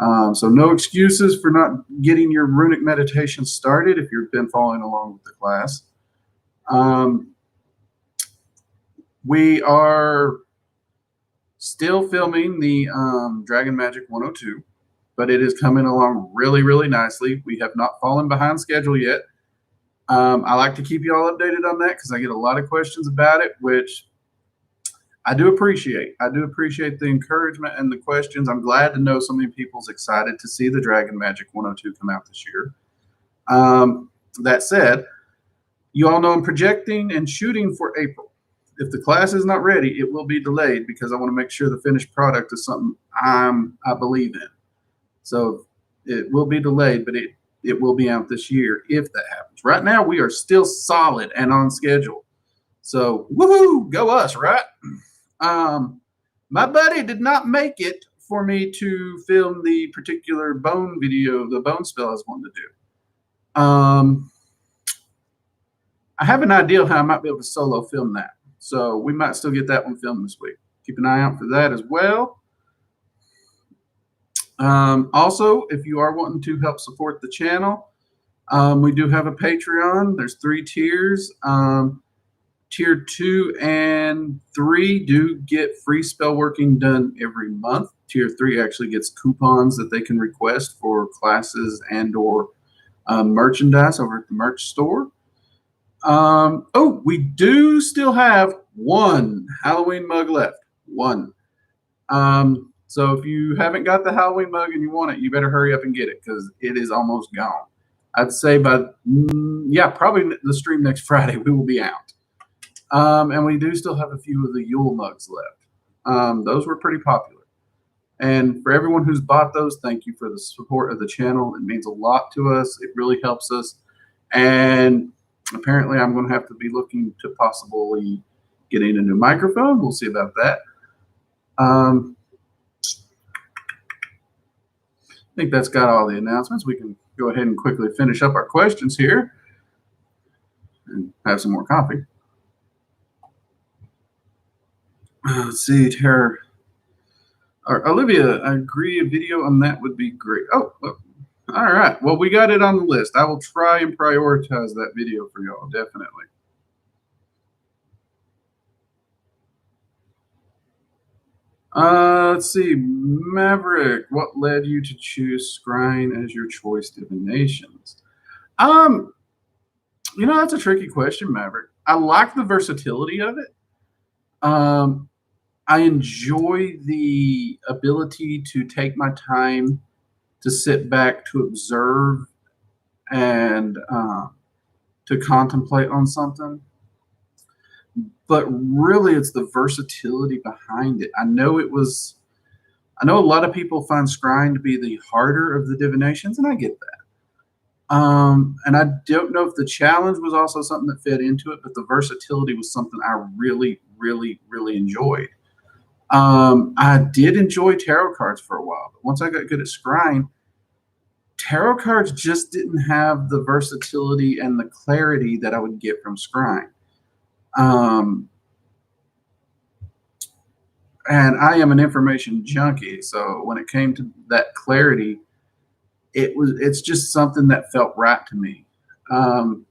So no excuses for not getting your runic meditation started if you've been following along with the class. We are still filming the Dragon Magic 102, but it is coming along really, really nicely. We have not fallen behind schedule yet. I like to keep you all updated on that because I get a lot of questions about it, which I do appreciate. I do appreciate the encouragement and the questions. I'm glad to know so many people's excited to see the Dragon Magic 102 come out this year. That said, you all know I'm projecting and shooting for April. If the class is not ready, it will be delayed because I want to make sure the finished product is something I believe in. So it will be delayed, but it will be out this year if that happens. Right now, we are still solid and on schedule. So, woohoo, go us, right? My buddy did not make it for me to film the particular bone video, the bone spell I was wanting to do. I have an idea of how I might be able to solo film that. So we might still get that one filmed this week. Keep an eye out for that as well. Also, if you are wanting to help support the channel, we do have a Patreon. There's 3 tiers. Tier 2 and 3 do get free spell working done every month. Tier 3 actually gets coupons that they can request for classes and or merchandise over at the merch store. We do still have 1 Halloween mug left. 1. So if you haven't got the Halloween mug and you want it, you better hurry up and get it because it is almost gone. I'd say by, probably the stream next Friday, we will be out. And we do still have a few of the Yule mugs left. Those were pretty popular. And for everyone who's bought those, thank you for the support of the channel. It means a lot to us. It really helps us. And apparently I'm going to have to be looking to possibly getting a new microphone. We'll see about that. I think that's got all the announcements. We can go ahead and quickly finish up our questions here and have some more coffee. Let's see, Tara. Or Olivia, I agree a video on that would be great. Oh, all right. Well, we got it on the list. I will try and prioritize that video for y'all, definitely. Let's see. Maverick, what led you to choose scrying as your choice divinations? Um, that's a tricky question, Maverick. I like the versatility of it. Um, I enjoy the ability to take my time to sit back, to observe, and to contemplate on something. But really, it's the versatility behind it. I know a lot of people find scrying to be the harder of the divinations, and I get that. And I don't know if the challenge was also something that fed into it, but the versatility was something I really, really, really enjoyed. I did enjoy tarot cards for a while, but once I got good at scrying, tarot cards just didn't have the versatility and the clarity that I would get from scrying. Um, and I am an information junkie, so when it came to that clarity, it's just something that felt right to me. Um,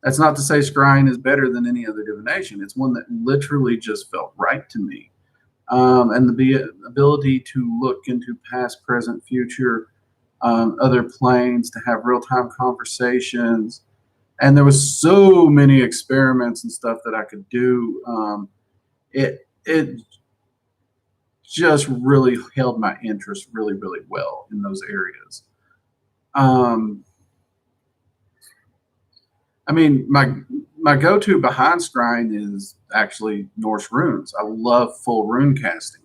that's not to say scrying is better than any other divination. It's one that literally just felt right to me. And the ability to look into past, present, future, other planes, to have real time conversations. And there was so many experiments and stuff that I could do. It just really held my interest really, really well in those areas. Um, I mean, my go-to behind scrying is actually Norse runes. I love full rune casting,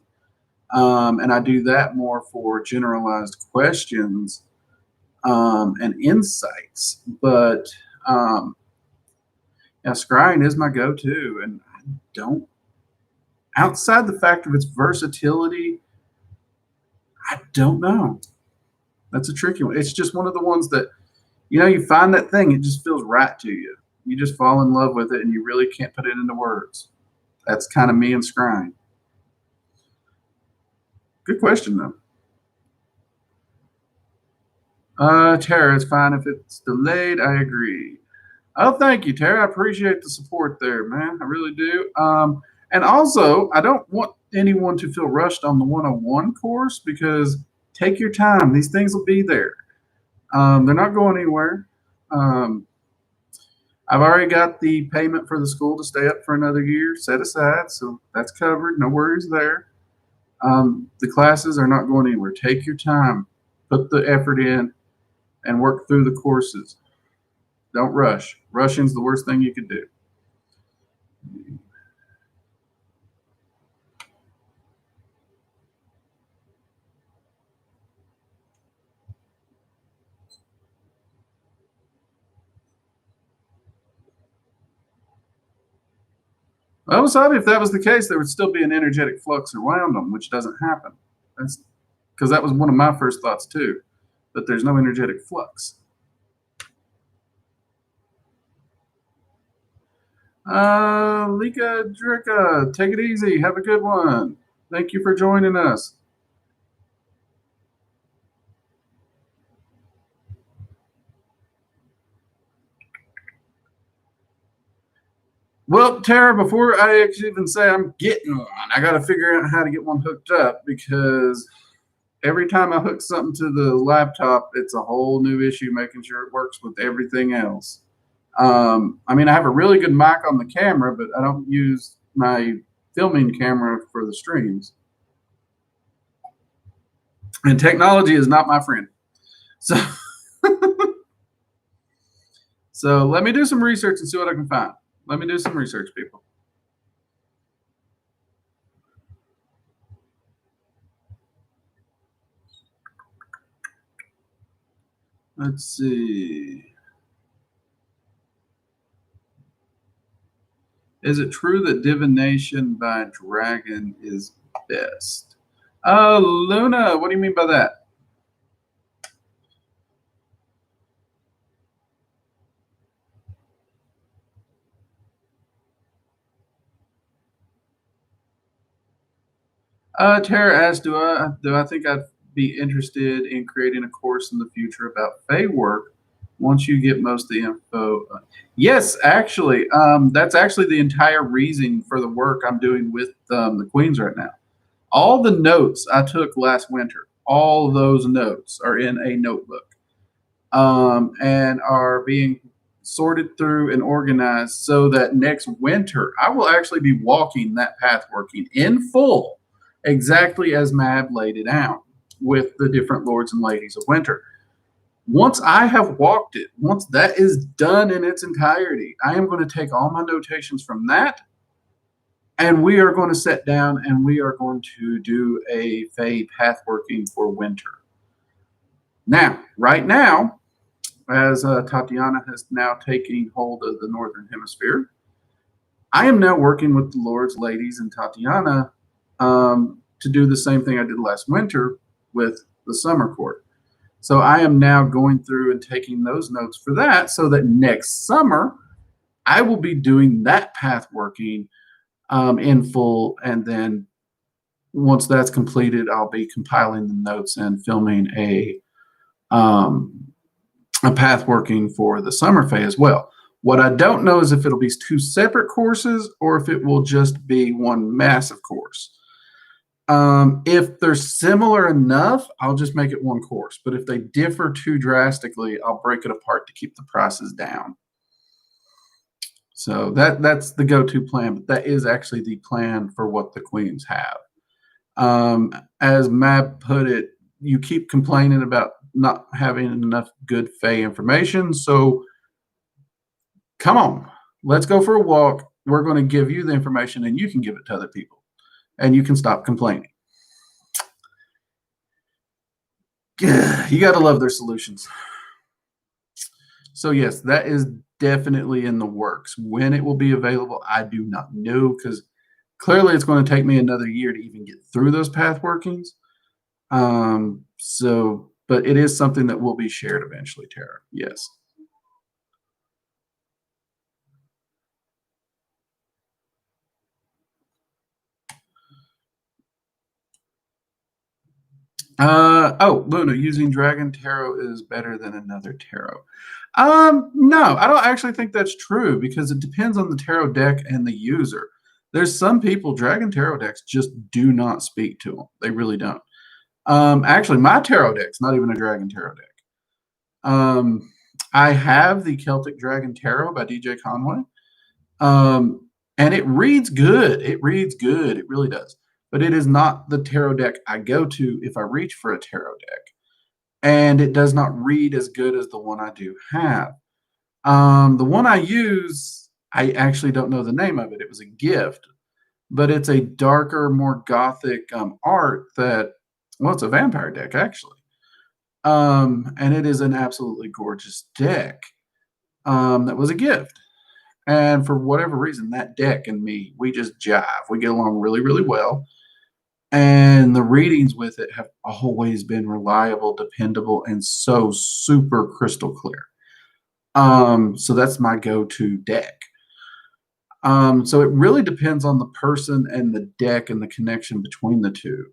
and I do that more for generalized questions and insights. But yeah, scrying is my go-to, and I don't. Outside the fact of its versatility, I don't know. That's a tricky one. It's just one of the ones that you find that thing, it just feels right to you. You just fall in love with it, and you really can't put it into words. That's kind of me and scrying. Good question, though. Tara, it's fine if it's delayed. I agree. Oh, thank you, Tara. I appreciate the support there, man. I really do. And also, I don't want anyone to feel rushed on the 101 course because take your time. These things will be there. They're not going anywhere. Um, I've already got the payment for the school to stay up for another year set aside, so that's covered. No worries there. The classes are not going anywhere. Take your time, put the effort in, and work through the courses. Don't rush. Rushing's the worst thing you could do. Well, Wasabi, if that was the case, there would still be an energetic flux around them, which doesn't happen. That's because that was one of my first thoughts too, but there's no energetic flux. Lika Dricka, take it easy. Have a good one. Thank you for joining us. Well, Tara, before I actually even say I'm getting one, I got to figure out how to get one hooked up because every time I hook something to the laptop, it's a whole new issue making sure it works with everything else. I mean, I have a really good mic on the camera, but I don't use my filming camera for the streams. And technology is not my friend. So, so let me do some research and see what I can find. Let me do some research, people. Let's see. Is it true that divination by dragon is best? Luna, what do you mean by that? Tara asked, do I think I'd be interested in creating a course in the future about Fey work once you get most of the info? Yes, actually, that's actually the entire reason for the work I'm doing with the Queens right now. All the notes I took last winter, all of those notes are in a notebook, and are being sorted through and organized so that next winter I will actually be walking that path working in full, exactly as Mab laid it out with the different lords and ladies of winter. Once I have walked it, once that is done in its entirety, I am going to take all my notations from that, and we are going to sit down and we are going to do a Fae path working for winter. Now, right now, as Tatiana has now taken hold of the Northern Hemisphere, I am now working with the Lords, Ladies, and Tatiana to do the same thing I did last winter with the Summer Court. So I am now going through and taking those notes for that so that next summer I will be doing that path working in full. And then once that's completed, I'll be compiling the notes and filming a path working for the Summer Fae as well. What I don't know is if it'll be two separate courses or if it will just be one massive course. If they're similar enough, I'll just make it one course. But if they differ too drastically, I'll break it apart to keep the prices down. So that's the go-to plan, but that is actually the plan for what the queens have. As Mab put it, you keep complaining about not having enough good Fae information. So come on, let's go for a walk. We're going to give you the information and you can give it to other people. And you can stop complaining. You got to love their solutions. So yes, that is definitely in the works. When it will be available, I do not know, because clearly it's going to take me another year to even get through those path workings. But it is something that will be shared eventually, Tara. Yes. Luna, using Dragon Tarot is better than another tarot. No, I don't actually think that's true, because it depends on the tarot deck and the user. There's some people, Dragon Tarot decks just do not speak to them. They really don't. Actually, my tarot deck's not even a Dragon Tarot deck. I have the Celtic Dragon Tarot by DJ Conway. And it reads good. It reads good. It really does. But it is not the tarot deck I go to if I reach for a tarot deck. And it does not read as good as the one I do have. The one I use, I actually don't know the name of it. It was a gift. But it's a darker, more gothic art that, well, it's a vampire deck, actually. And it is an absolutely gorgeous deck that was a gift. And for whatever reason, that deck and me, we just jive. We get along really, really well. And the readings with it have always been reliable, dependable, and so super crystal clear. So that's my go-to deck. So it really depends on the person and the deck and the connection between the two.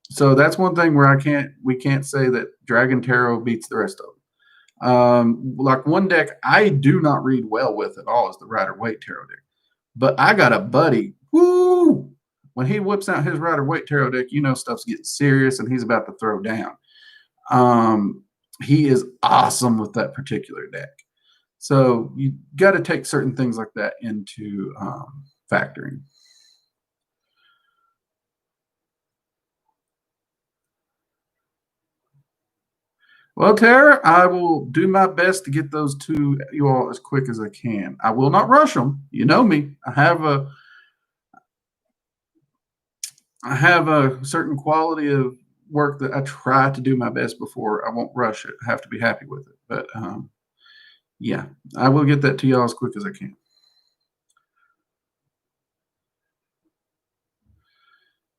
So that's one thing where we can't say that Dragon Tarot beats the rest of them. Like one deck I do not read well with at all is the Rider-Waite Tarot deck. But I got a buddy, whoo! When he whips out his Rider-Waite Tarot deck, you know stuff's getting serious and he's about to throw down. He is awesome with that particular deck. So you got to take certain things like that into factoring. Well, Tara, I will do my best to get those to you all as quick as I can. I will not rush them. You know me. I have a certain quality of work that I try to do my best before. I won't rush it. I have to be happy with it. But yeah, I will get that to y'all as quick as I can.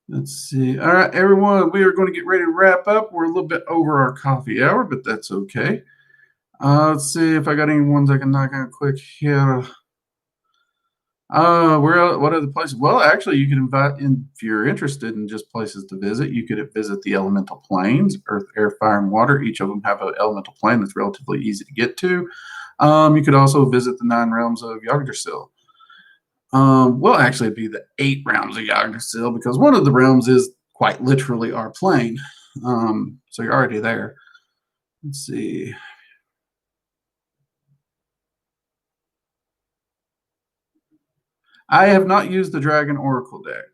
Let's see. All right, everyone, we are going to get ready to wrap up. We're a little bit over our coffee hour, but that's okay. Let's see if I got any ones I can knock out quick here. What other places? Well, actually, you can invite in if you're interested in just places to visit. You could visit the elemental planes, Earth, Air, Fire, and Water. Each of them have an elemental plane that's relatively easy to get to. You could also visit the 9 realms of Yggdrasil. Well, actually, it'd be the 8 realms of Yggdrasil because one of the realms is quite literally our plane. So you're already there. Let's see. I have not used the Dragon Oracle deck.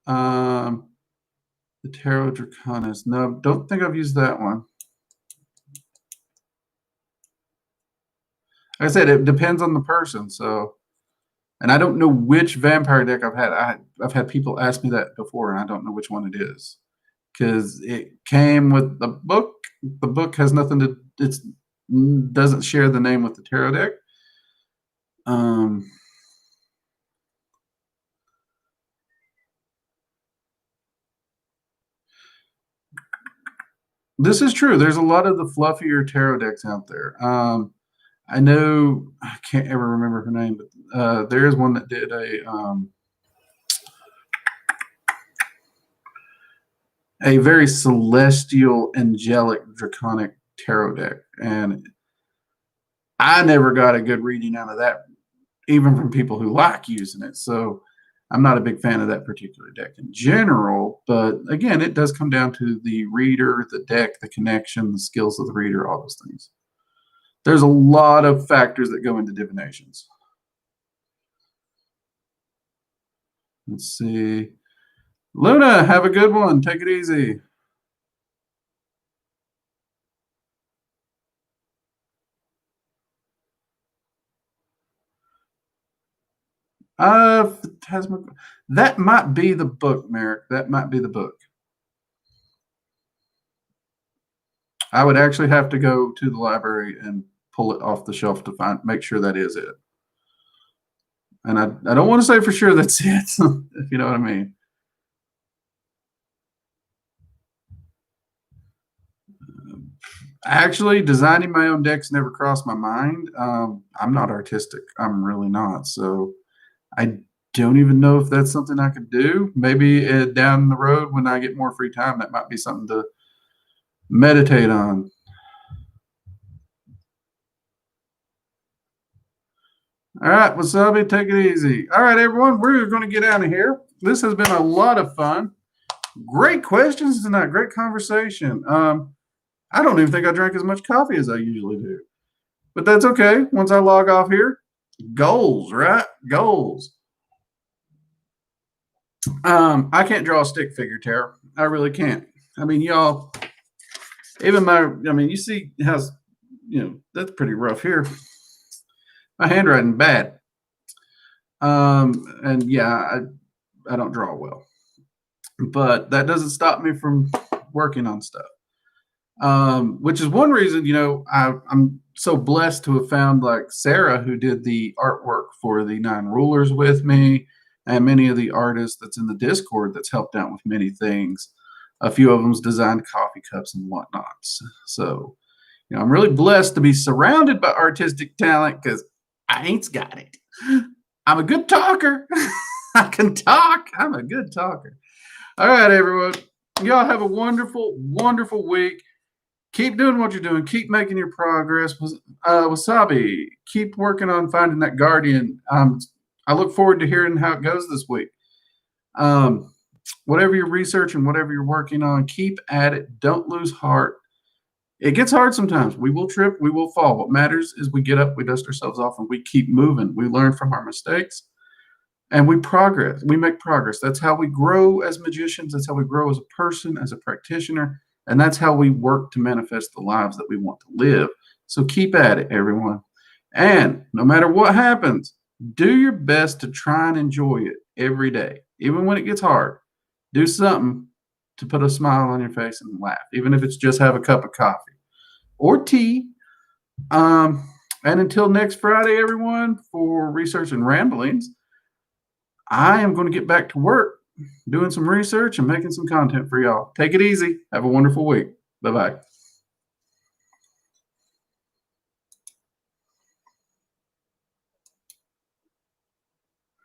The Tarot Draconis. No, don't think I've used that one. Like I said, it depends on the person. So, and I don't know which vampire deck I've had. I've had people ask me that before, and I don't know which one it is because it came with the book. The book has nothing to. It doesn't share the name with the tarot deck. This is true. There's a lot of the fluffier tarot decks out there. I know I can't ever remember her name, but there is one that did a very celestial, angelic, draconic tarot deck, and I never got a good reading out of that, even from people who like using it. So I'm not a big fan of that particular deck in general, but again, it does come down to the reader, the deck, the connection, the skills of the reader, all those things. There's a lot of factors that go into divinations. Let's see. Luna, have a good one. Take it easy. That might be the book, Merrick. That might be the book. I would actually have to go to the library and pull it off the shelf to make sure that is it. And I don't want to say for sure that's it, if you know what I mean. Actually, designing my own decks never crossed my mind. I'm not artistic. I'm really not. So I don't even know if that's something I could do. Maybe down the road when I get more free time, that might be something to meditate on. All right, Wasabi, take it easy. All right, everyone, we're going to get out of here. This has been a lot of fun. Great questions tonight. Great conversation. I don't even think I drank as much coffee as I usually do. But that's okay. Once I log off here, goals, right? Goals. I can't draw a stick figure, Tara. I really can't. I mean, y'all, you see how, that's pretty rough here. My handwriting bad. And yeah, I don't draw well. But that doesn't stop me from working on stuff. Which is one reason, I'm so blessed to have found like Sarah, who did the artwork for the 9 rulers with me, and many of the artists that's in the Discord that's helped out with many things. A few of them's designed coffee cups and whatnots. So, I'm really blessed to be surrounded by artistic talent because I ain't got it. I'm a good talker. I can talk. I'm a good talker. All right, everyone. Y'all have a wonderful, wonderful week. Keep doing what you're doing. Keep making your progress. Wasabi, keep working on finding that guardian. I look forward to hearing how it goes this week. Whatever you're researching, whatever you're working on, keep at it. Don't lose heart. It gets hard sometimes. We will trip. We will fall. What matters is we get up, we dust ourselves off, and we keep moving. We learn from our mistakes, and we progress. We make progress. That's how we grow as magicians. That's how we grow as a person, as a practitioner. And that's how we work to manifest the lives that we want to live. So keep at it, everyone. And no matter what happens, do your best to try and enjoy it every day. Even when it gets hard, do something to put a smile on your face and laugh, even if it's just have a cup of coffee or tea. And until next Friday, everyone, for Research and Ramblings, I am going to get back to work doing some research and making some content for y'all. Take it easy. Have a wonderful week. Bye-bye.